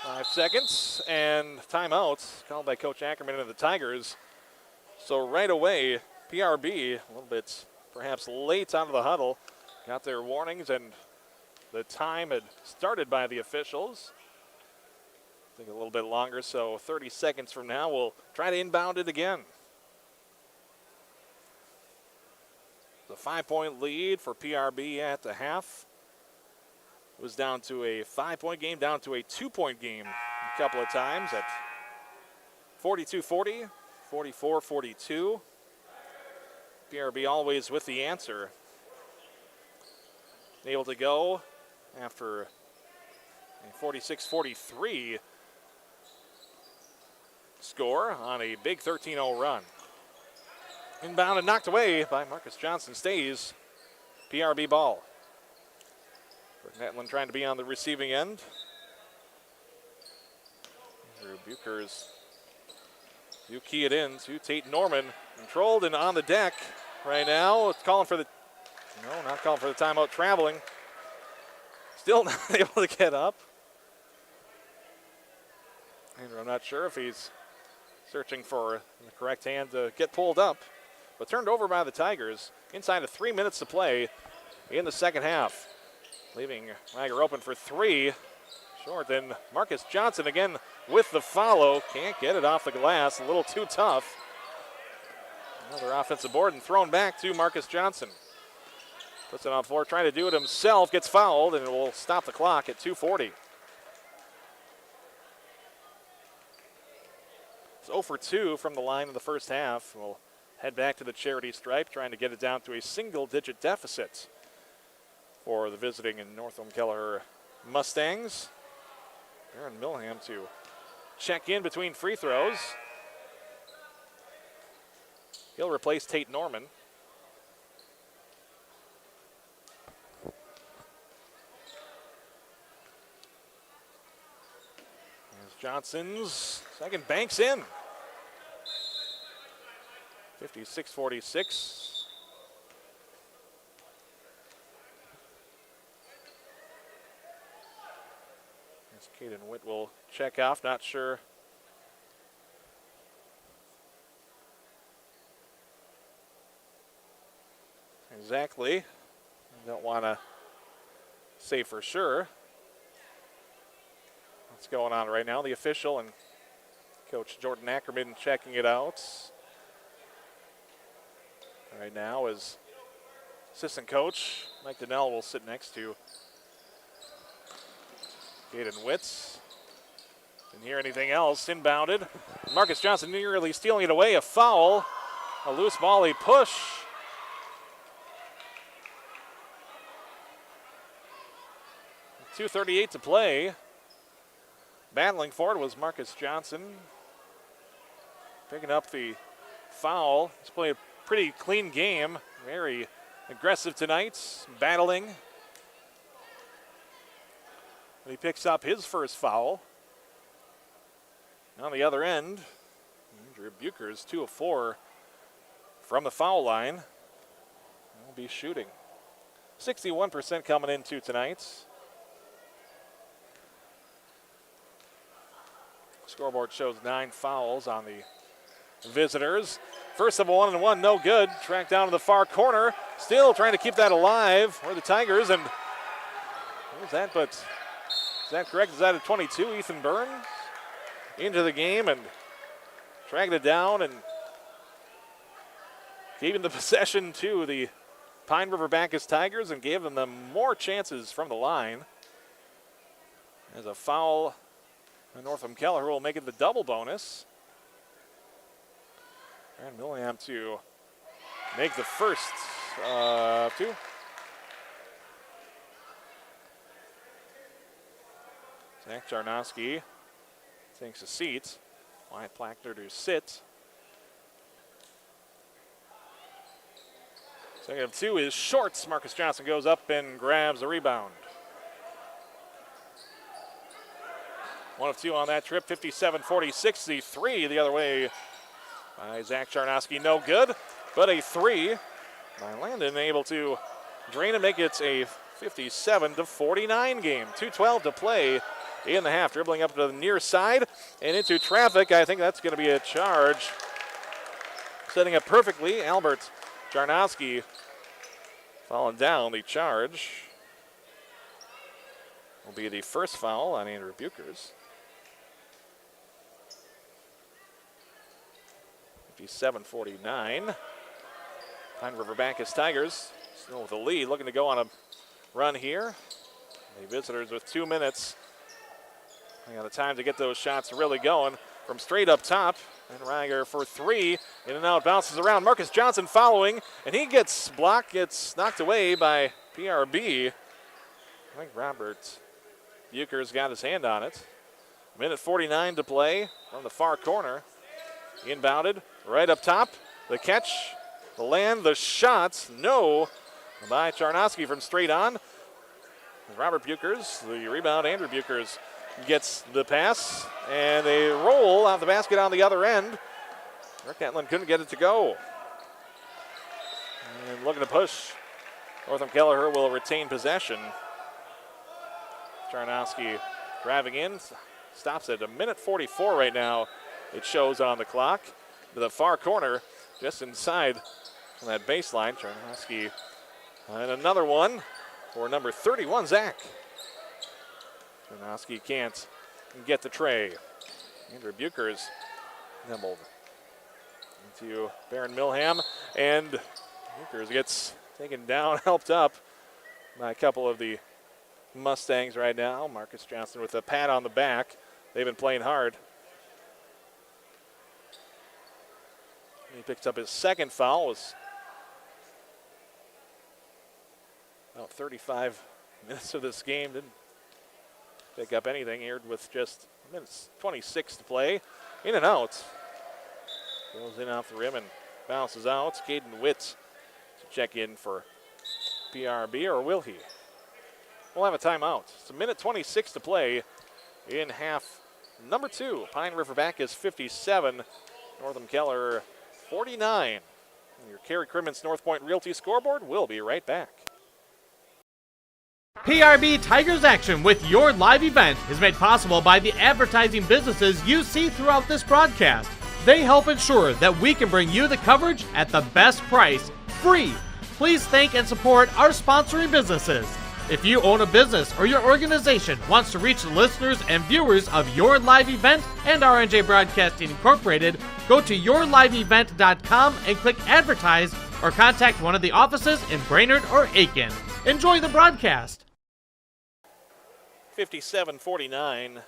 5 seconds, and timeout called by Coach Ackerman of the Tigers. So right away, PRB, a little bit perhaps late out of the huddle, got their warnings, and the time had started by the officials. I think a little bit longer, so 30 seconds from now, we'll try to inbound it again. The 5-point lead for PRB at the half. It was down to a 5-point game, down to a 2-point game a couple of times at 42-40, 44-42. PRB always with the answer. Able to go after a 46-43 score on a big 13-0 run. Inbound and knocked away by Marcus Johnson. Stays PRB ball. Netland trying to be on the receiving end. Andrew Buchers. You key it in to Tate Norman. Controlled and on the deck right now. It's calling for the, no, not calling for the timeout, traveling. Still not able to get up. Andrew, I'm not sure if he's searching for the correct hand to get pulled up, but turned over by the Tigers inside of 3 minutes to play in the second half, leaving Rager open for three. Short, then Marcus Johnson again with the follow. Can't get it off the glass, a little too tough. Another offensive board and thrown back to Marcus Johnson. Puts it on the floor, trying to do it himself, gets fouled, and it will stop the clock at 2:40. It's 0 for 2 from the line in the first half. We'll head back to the charity stripe, trying to get it down to a single-digit deficit for the visiting and Northome Kelliher Mustangs. Aaron Milham to check in between free throws. He'll replace Tate Norman. There's Johnson's second, banks in. 56-46. Caden Witt will check off, not sure exactly. Don't want to say for sure what's going on right now. The official and Coach Jordan Ackerman checking it out. Right now is assistant coach Mike Donnell will sit next to Caden Witz. Didn't hear anything else. Inbounded. Marcus Johnson nearly stealing it away. A foul. A loose volley push. .238 to play. Battling for it was Marcus Johnson. Picking up the foul. He's played a pretty clean game. Very aggressive tonight. Battling. He picks up his first foul. On the other end, Andrew Buchers, 2 of 4 from the foul line. Will be shooting. 61% coming into tonight. Scoreboard shows 9 fouls on the visitors. First of a 1-and-1, no good. Tracked down to the far corner. Still trying to keep that alive for the Tigers. And what was that? But is that correct? Is that a 22? Ethan Burns into the game and dragged it down and gave him the possession to the Pine River-Backus Tigers and gave them more chances from the line. As a foul, Northome Kelliher will make it the double bonus. And Milham to make the first 2. Zach Jarnowski takes a seat. Wyatt Plackner to sit. Second of 2 is Shorts. Marcus Johnson goes up and grabs the rebound. 1 of 2 on that trip, 57-46. The 3 the other way by Zach Jarnowski, no good. But a 3 by Landon, able to drain and make it a 57-49 game. 2:12 to play in the half. Dribbling up to the near side and into traffic. I think that's going to be a charge. Setting up perfectly, Albert Jarnowski falling down. The charge will be the first foul on Andrew Buchers. 57-49. Pine River-Backus Tigers still with the lead, looking to go on a run here. The visitors with 2 minutes. They got the time to get those shots really going from straight up top. And Rager for 3. In and out, bounces around. Marcus Johnson following, and he gets blocked, gets knocked away by PRB. I think Robert Buchers got his hand on it. 1:49 to play from the far corner. Inbounded, right up top. The catch, the land, the shot, no, by Jarnowski from straight on. Robert Buchers, the rebound, Andrew Buchers gets the pass, and they roll off the basket on the other end. Rick Etlin couldn't get it to go. And looking to push. Northome Kelliher will retain possession. Jarnowski driving in, stops at 1:44 right now It shows on the clock to the far corner, just inside that baseline. Charnowski and another one for number 31, Zach. Charnowski can't get the tray. Andrew Buchers nibbled into Baron Milham, and Buchers gets taken down, helped up by a couple of the Mustangs right now. Marcus Johnson with a pat on the back. They've been playing hard. He picks up his second foul. Was about 35 minutes of this game. Didn't pick up anything here with just minutes 26 to play. In and out. Goes in off the rim and bounces out. Caden Witt to check in for PRB, or will he? We'll have a timeout. It's a minute 26 to play in half number 2. Pine River-Backus 57, Northome Kelliher 49. Your Kerry Crimmins North Point Realty scoreboard. We'll be right back. PRB Tigers Action with your live event is made possible by the advertising businesses you see throughout this broadcast. They help ensure that we can bring you the coverage at the best price, free. Please thank and support our sponsoring businesses. If you own a business or your organization wants to reach the listeners and viewers of your live event and RNJ Broadcasting Incorporated, go to yourliveevent.com and click advertise, or contact one of the offices in Brainerd or Aiken. Enjoy the broadcast. 57-49.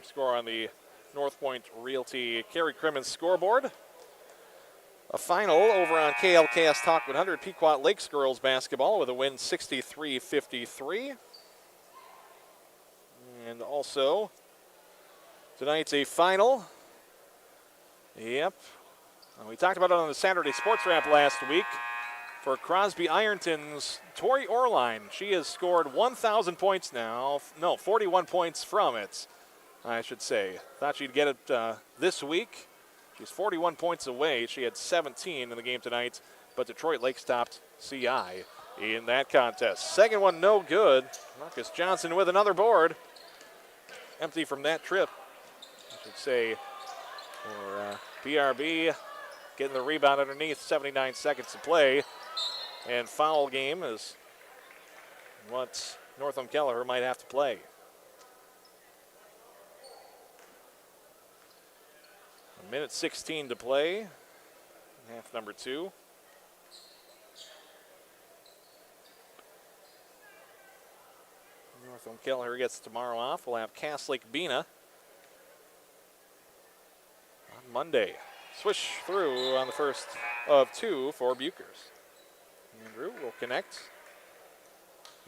Score on the North Point Realty Kerry Crimmins scoreboard. A final over on KLKS Talk 100, Pequot Lakes girls basketball with a win 63-53. And also, tonight's a final. Yep. We talked about it on the Saturday Sports Wrap last week. For Crosby Ironton's Tori Orline, she has scored 1,000 points now. No, 41 points from it, I should say. Thought she'd get it this week. She's 41 points away. She had 17 in the game tonight, but Detroit Lakes topped CI in that contest. Second one, no good. Marcus Johnson with another board. Empty from that trip, I should say, for PRB. Getting the rebound underneath, 79 seconds to play. And foul game is what Northome Kelliher might have to play. A minute 16 to play, half number 2. Northome Kelliher gets tomorrow off. We'll have Cass Lake Bena on Monday. Swish through on the first of 2 for Buchers. Andrew will connect,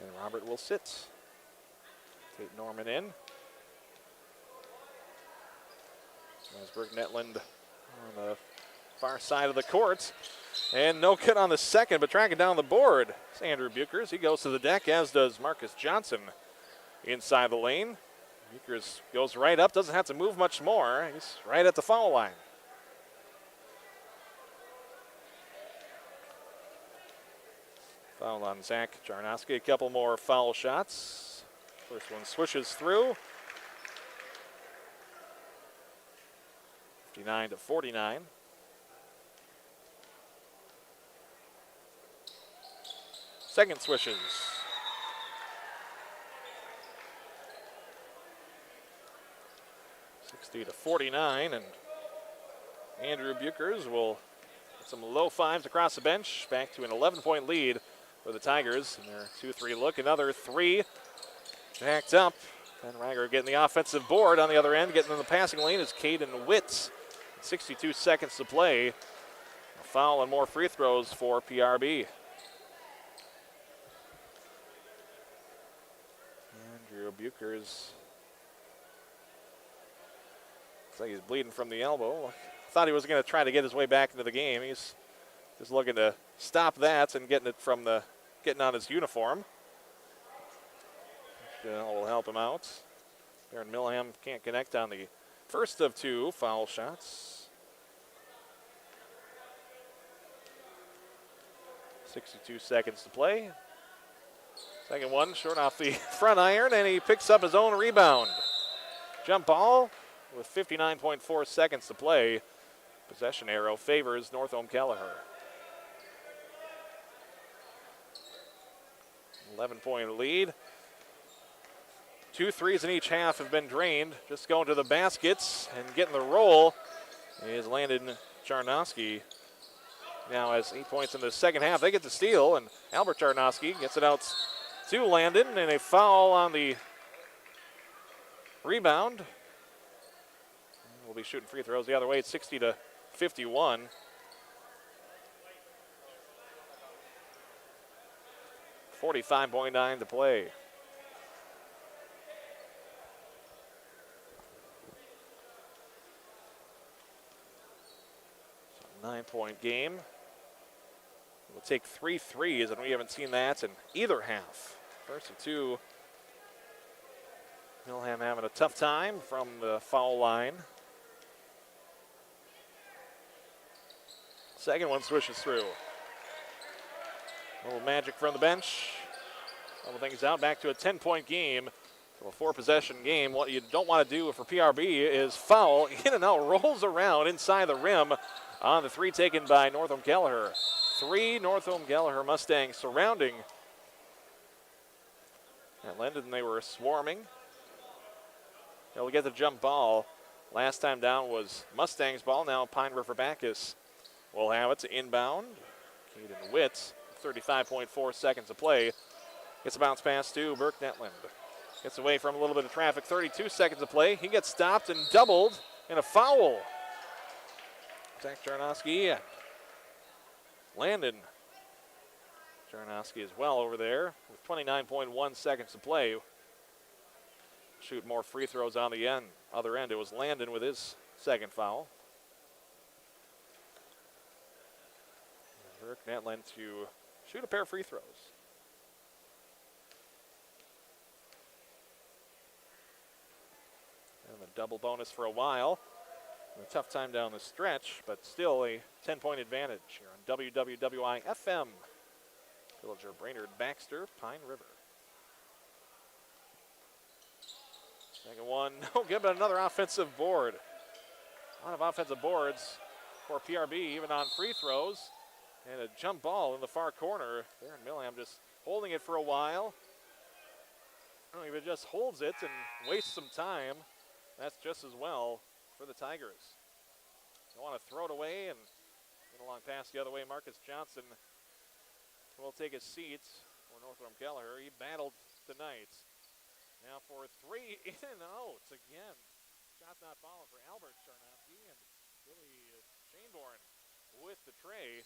and Robert will sit. Tate Norman in. Asberg Netland on the far side of the court. And no good on the second, but tracking down the board. It's Andrew Buchers. He goes to the deck, as does Marcus Johnson inside the lane. Buchers goes right up, doesn't have to move much more. He's right at the foul line. Foul on Zach Charnowski. A couple more foul shots. First one swishes through. 59-49. Second swishes. $60-49, and Andrew Buchers will get some low fives across the bench. Back to an 11-point lead for the Tigers in their 2-3 look. Another 3 jacked up. And Rager getting the offensive board on the other end. Getting in the passing lane is Caden Witt. 62 seconds to play. A foul and more free throws for PRB. Andrew Buchers. Looks like he's bleeding from the elbow. Thought he was going to try to get his way back into the game. He's just looking to stop that and getting it from the getting on his uniform. Which will help him out. Baron Milham can't connect on the first of 2 foul shots. 62 seconds to play. Second one short off the front iron, and he picks up his own rebound. Jump ball with 59.4 seconds to play. Possession arrow favors Northome Kelliher. 11-point lead. 2 threes in each half have been drained. Just going to the baskets and getting the roll is Landon Charnoski. Now has 8 points in the second half. They get the steal, and Albert Charnoski gets it out to Landon, and a foul on the rebound. We'll be shooting free throws the other way. It's 60-51. .9 to play. So 9-point game. We'll take 3 threes, and we haven't seen that in either half. First of 2. Milham having a tough time from the foul line. Second one swishes through. A little magic from the bench. Couple things out. Back to a 10-point game. So a 4-possession game. What you don't want to do for PRB is foul. In and out, rolls around inside the rim on the 3 taken by Northome Kelliher. 3 Northome Kelliher Mustangs surrounding at Linden. They were swarming. They'll get the jump ball. Last time down was Mustangs ball. Now Pine River-Backus will have it to inbound. Caden Witt, 35.4 seconds to play. Gets a bounce pass to Burke Netland. Gets away from a little bit of traffic. 32 seconds to play. He gets stopped and doubled in a foul. Zach Charnoski. Landon Charnoski as well over there with 29.1 seconds to play. Shoot more free throws on the other end. It was Landon with his second foul. Burke Netland to shoot a pair of free throws. And a double bonus for a while. A tough time down the stretch, but still a 10-point advantage here on WWWI-FM. Villager, Brainerd, Baxter, Pine River. Second one, no good, but another offensive board. A lot of offensive boards for PRB, even on free throws. And a jump ball in the far corner. Darren Milham just holding it for a while. I don't know if it just holds it and wastes some time. That's just as well for the Tigers. They want to throw it away and get a long pass the other way. Marcus Johnson will take his seat for Northome Kelliher. He battled tonight. Now for 3 in and out again. Shot not falling for Albert Charnoski and Billy Chainborn with the tray.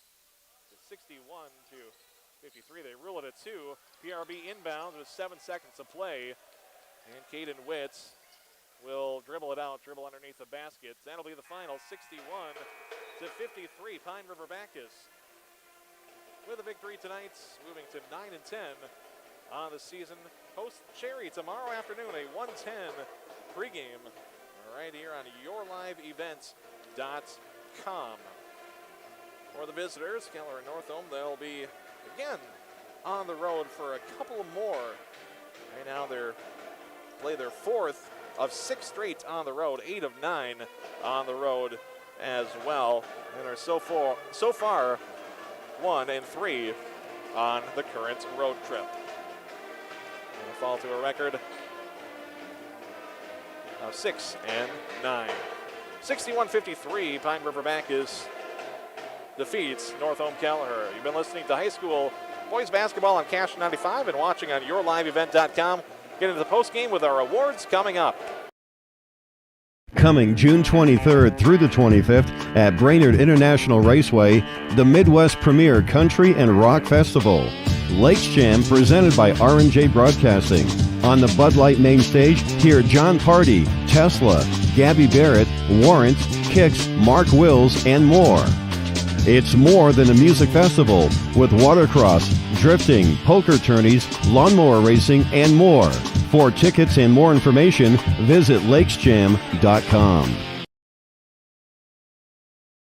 It's 61-53. They rule it at 2. PRB inbounds with 7 seconds to play. And Caden Witt will dribble it out, dribble underneath the basket. That'll be the final, 61-53. Pine River-Backus with a victory tonight, moving to 9-10 on the season. Host Cherry tomorrow afternoon, a 1:10 pregame right here on yourliveevent.com. For the visitors, Kelliher and Northome, they'll be again on the road for a couple more. Right now they're play their 4th of 6 straight on the road, 8 of 9 on the road as well, and are so far 1-3 on the current road trip. And fall to a record of 6-9. 61-53, Pine River-Backus defeats Northome Kelliher. You've been listening to high school boys basketball on Cash 95 and watching on yourliveevent.com. Get into the postgame with our awards coming up. Coming June 23rd through the 25th at Brainerd International Raceway, the Midwest Premier Country and Rock Festival. Lakes Jam presented by R&J Broadcasting. On the Bud Light main stage, hear John Party, Tesla, Gabby Barrett, Warrant, Kicks, Mark Wills, and more. It's more than a music festival with watercross, drifting, poker tourneys, lawnmower racing, and more. For tickets and more information, visit lakesjam.com.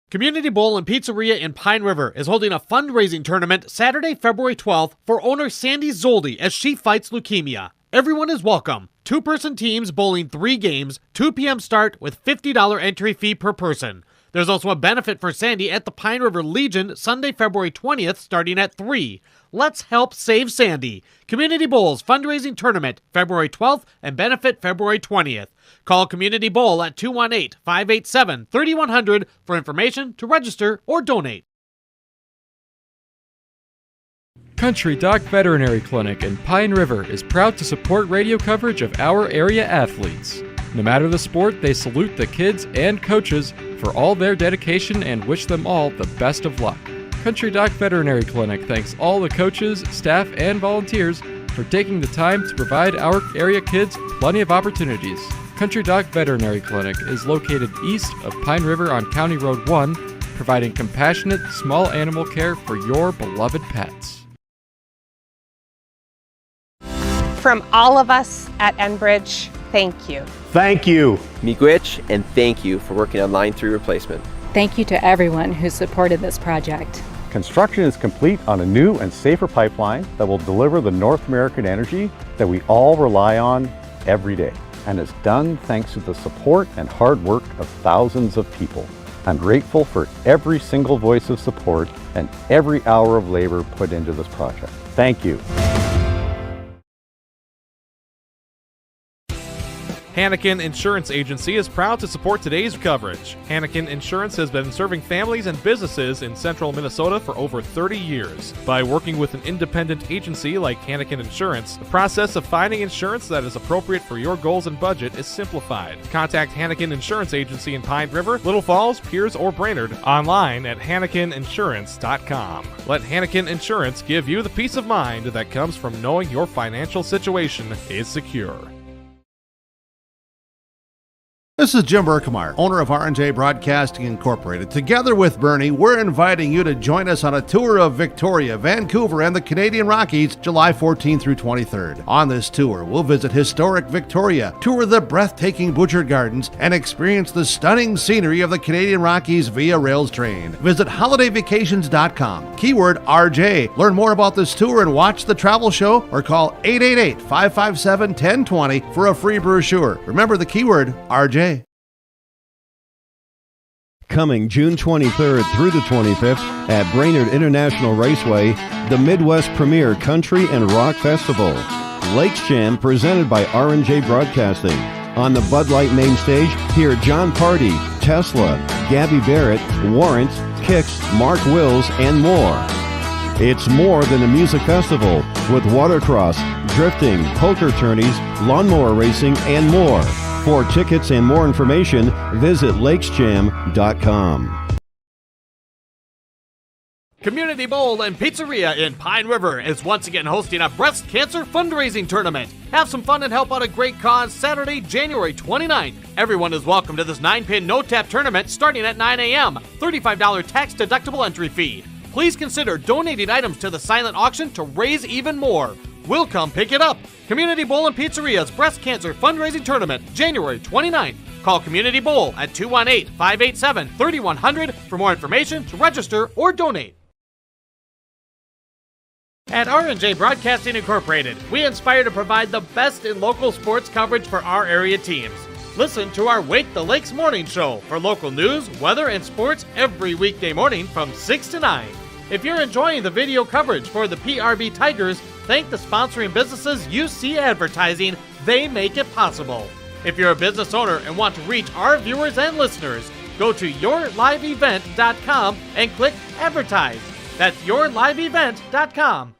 Community Bowl and Pizzeria in Pine River is holding a fundraising tournament Saturday, February 12th for owner Sandy Zoldi as she fights leukemia. Everyone is welcome. Two-person teams bowling 3 games, 2 p.m. start with $50 entry fee per person. There's also a benefit for Sandy at the Pine River Legion Sunday, February 20th, starting at 3. Let's help save Sandy. Community Bowls fundraising tournament February 12th and benefit February 20th. Call Community Bowl at 218-587-3100 for information to register or donate. Country Dock Veterinary Clinic in Pine River is proud to support radio coverage of our area athletes. No matter the sport, they salute the kids and coaches for all their dedication and wish them all the best of luck. Country Dock Veterinary Clinic thanks all the coaches, staff, and volunteers for taking the time to provide our area kids plenty of opportunities. Country Dock Veterinary Clinic is located east of Pine River on County Road 1, providing compassionate small animal care for your beloved pets. From all of us at Enbridge, thank you. Thank you. Miigwech, and thank you for working on Line 3 replacement. Thank you to everyone who supported this project. Construction is complete on a new and safer pipeline that will deliver the North American energy that we all rely on every day. And it's done thanks to the support and hard work of thousands of people. I'm grateful for every single voice of support and every hour of labor put into this project. Thank you. Hannikin Insurance Agency is proud to support today's coverage. Hannikin Insurance has been serving families and businesses in central Minnesota for over 30 years. By working with an independent agency like Hannikin Insurance, the process of finding insurance that is appropriate for your goals and budget is simplified. Contact Hannikin Insurance Agency in Pine River, Little Falls, Piers, or Brainerd online at HannikinInsurance.com. Let Hannikin Insurance give you the peace of mind that comes from knowing your financial situation is secure. This is Jim Berkemeyer, owner of R&J Broadcasting Incorporated. Together with Bernie, we're inviting you to join us on a tour of Victoria, Vancouver, and the Canadian Rockies, July 14th through 23rd. On this tour, we'll visit historic Victoria, tour the breathtaking Butchert Gardens, and experience the stunning scenery of the Canadian Rockies via rails train. Visit holidayvacations.com, keyword RJ. Learn more about this tour and watch the travel show, or call 888-557-1020 for a free brochure. Remember the keyword RJ. Coming June 23rd through the 25th at Brainerd International Raceway, the Midwest Premier Country and Rock Festival. Lakes Jam presented by R&J Broadcasting. On the Bud Light main stage, hear John Party, Tesla, Gabby Barrett, Warrant, Kix, Mark Wills, and more. It's more than a music festival with watercross, drifting, poker tourneys, lawnmower racing, and more. For tickets and more information, visit lakesjam.com. Community Bowl and Pizzeria in Pine River is once again hosting a breast cancer fundraising tournament. Have some fun and help out a great cause Saturday, January 29th. Everyone is welcome to this 9-pin no-tap tournament starting at 9 a.m. $35 tax-deductible entry fee. Please consider donating items to the silent auction to raise even more. We'll come pick it up. Community Bowl and Pizzeria's Breast Cancer Fundraising Tournament, January 29th. Call Community Bowl at 218-587-3100 for more information to register or donate. At R&J Broadcasting Incorporated, we aspire to provide the best in local sports coverage for our area teams. Listen to our Wake the Lakes morning show for local news, weather, and sports every weekday morning from 6 to 9. If you're enjoying the video coverage for the PRB Tigers, thank the sponsoring businesses you see advertising. They make it possible. If you're a business owner and want to reach our viewers and listeners, go to yourliveevent.com and click Advertise. That's yourliveevent.com.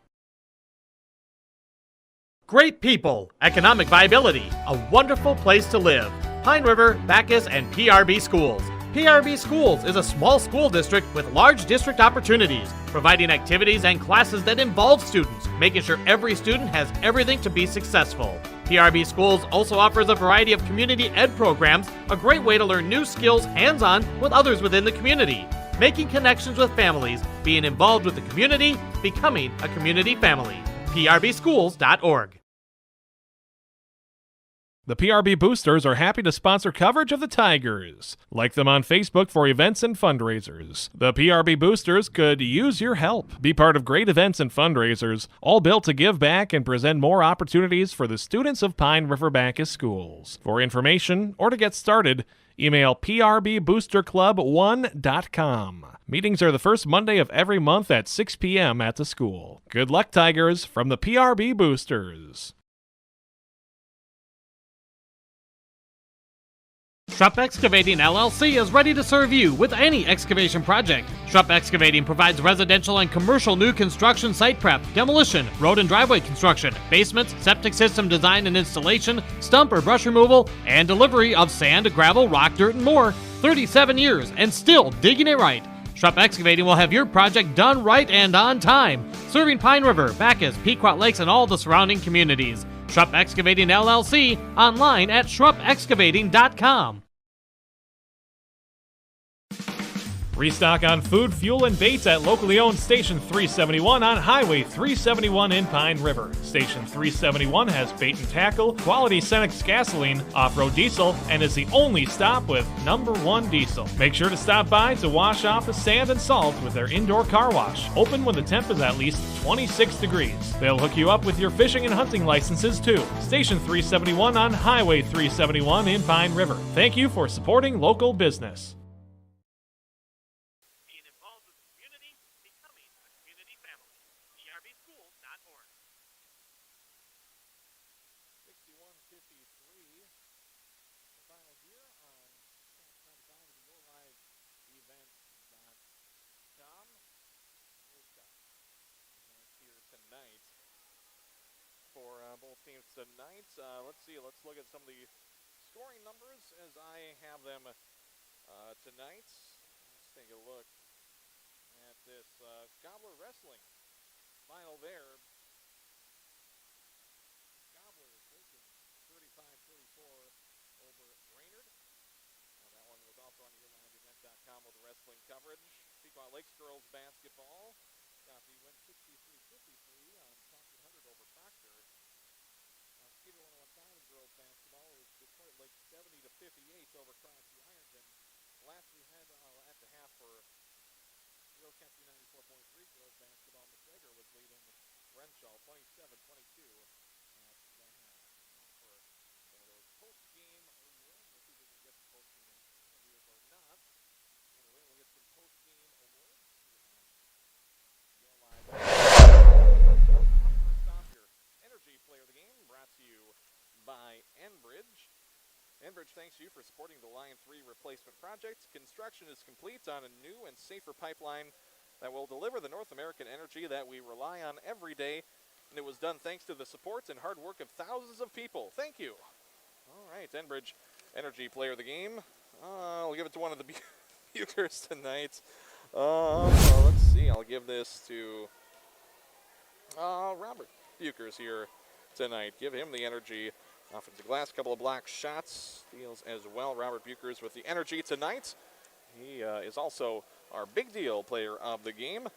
Great people, economic viability, a wonderful place to live. Pine River, Backus, and PRB Schools. PRB Schools is a small school district with large district opportunities, providing activities and classes that involve students, making sure every student has everything to be successful. PRB Schools also offers a variety of community ed programs, a great way to learn new skills hands-on with others within the community, making connections with families, being involved with the community, becoming a community family. PRBschools.org. The PRB Boosters are happy to sponsor coverage of the Tigers. Like them on Facebook for events and fundraisers. The PRB Boosters could use your help. Be part of great events and fundraisers, all built to give back and present more opportunities for the students of Pine River-Backus schools. For information or to get started, email prboosterclub1.com. Meetings are the first Monday of every month at 6 p.m. at the school. Good luck, Tigers, from the PRB Boosters. Schrupp Excavating LLC is ready to serve you with any excavation project. Schrupp Excavating provides residential and commercial new construction site prep, demolition, road and driveway construction, basements, septic system design and installation, stump or brush removal, and delivery of sand, gravel, rock, dirt, and more. 37 years and still digging it right. Schrupp Excavating will have your project done right and on time, serving Pine River, Backus, Pequot Lakes, and all the surrounding communities. Schrupp Excavating LLC, online at schruppexcavating.com. Restock on food, fuel, and baits at locally owned Station 371 on Highway 371 in Pine River. Station 371 has bait and tackle, quality Cenex gasoline, off-road diesel, and is the only stop with #1 diesel. Make sure to stop by to wash off the sand and salt with their indoor car wash, open when the temp is at least 26 degrees. They'll hook you up with your fishing and hunting licenses too. Station 371 on Highway 371 in Pine River. Thank you for supporting local business. For both teams tonight. Let's see. Let's look at some of the scoring numbers as I have them tonight. Let's take a look at this Gobbler Wrestling final there. Gobblers taking 35-34 over Brainerd. That one was also on YourLiveEvent.com with wrestling coverage. Pequot Lakes girls basketball got the win 63-53 on Thompson 100 over Proctor. Skeeter 101 girls basketball is Detroit Lakes 70-58 over Crosby Ironton. Last we had at the half for Rose Country 94.3 girls basketball. McGregor was leading Renshaw 27-22 at the half. Now for some of those post-game awards. We'll see if we can get some post-game interviews or not. Anyway, we'll get some post-game awards here on Your Live. First off, your Energy Player of the Game brought to you by Enbridge. Enbridge thanks you for supporting the Line 3 replacement project. Construction is complete on a new and safer pipeline that will deliver the North American energy that we rely on every day. And it was done thanks to the support and hard work of thousands of people. Thank you. All right, Enbridge Energy Player of the Game. I'll give it to one of the Bukers tonight. Let's see. I'll give this to Robert Bukers here tonight. Give him the energy. Offensive glass, couple of block shots, steals as well. Robert Bukers with the energy tonight. He is also our big deal player of the game.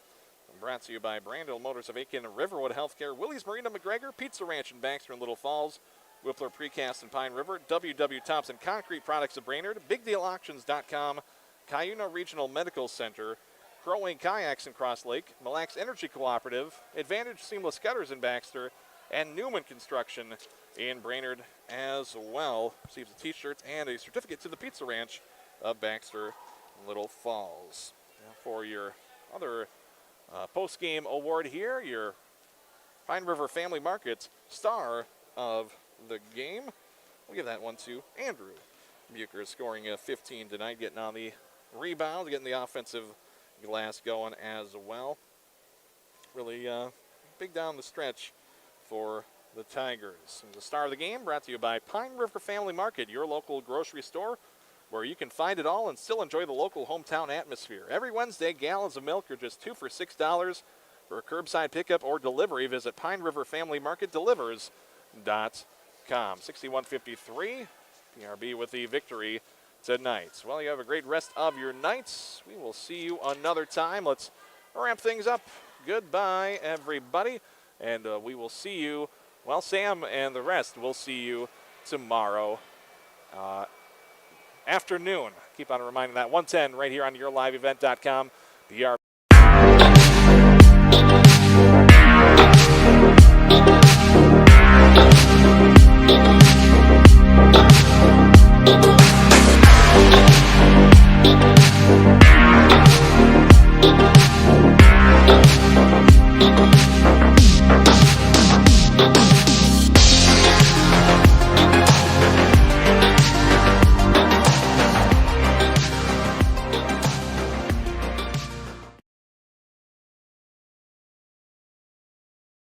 Brought to you by Brandel Motors of Aiken, Riverwood Healthcare, Willie's Marina McGregor, Pizza Ranch in Baxter and Little Falls, Whippler Precast in Pine River, W.W. Thompson Concrete Products of Brainerd, BigDealAuctions.com, Cuyuna Regional Medical Center, Crow Wing Kayaks in Cross Lake, Mille Lacs Energy Cooperative, Advantage Seamless Gutters in Baxter, and Newman Construction in Brainerd as well. Receives a t-shirt and a certificate to the Pizza Ranch of Baxter and Little Falls. Now for your other post-game award here, your Pine River Family Market Star of the Game. We'll give that one to Andrew Bucher, scoring 15 tonight, getting on the rebound, getting the offensive glass going as well. Really big down the stretch for the Tigers. And the star of the game brought to you by Pine River Family Market, your local grocery store where you can find it all and still enjoy the local hometown atmosphere. Every Wednesday, gallons of milk are just 2 for $6 for a curbside pickup or delivery. Visit Pine River Family Market Delivers.com. 61-53, PRB with the victory tonight. Well, you have a great rest of your nights. We will see you another time. Let's ramp things up. Goodbye, everybody. And we will see you, well, Sam and the rest will see you tomorrow afternoon. Keep on reminding that. 110 right here on yourliveevent.com. BR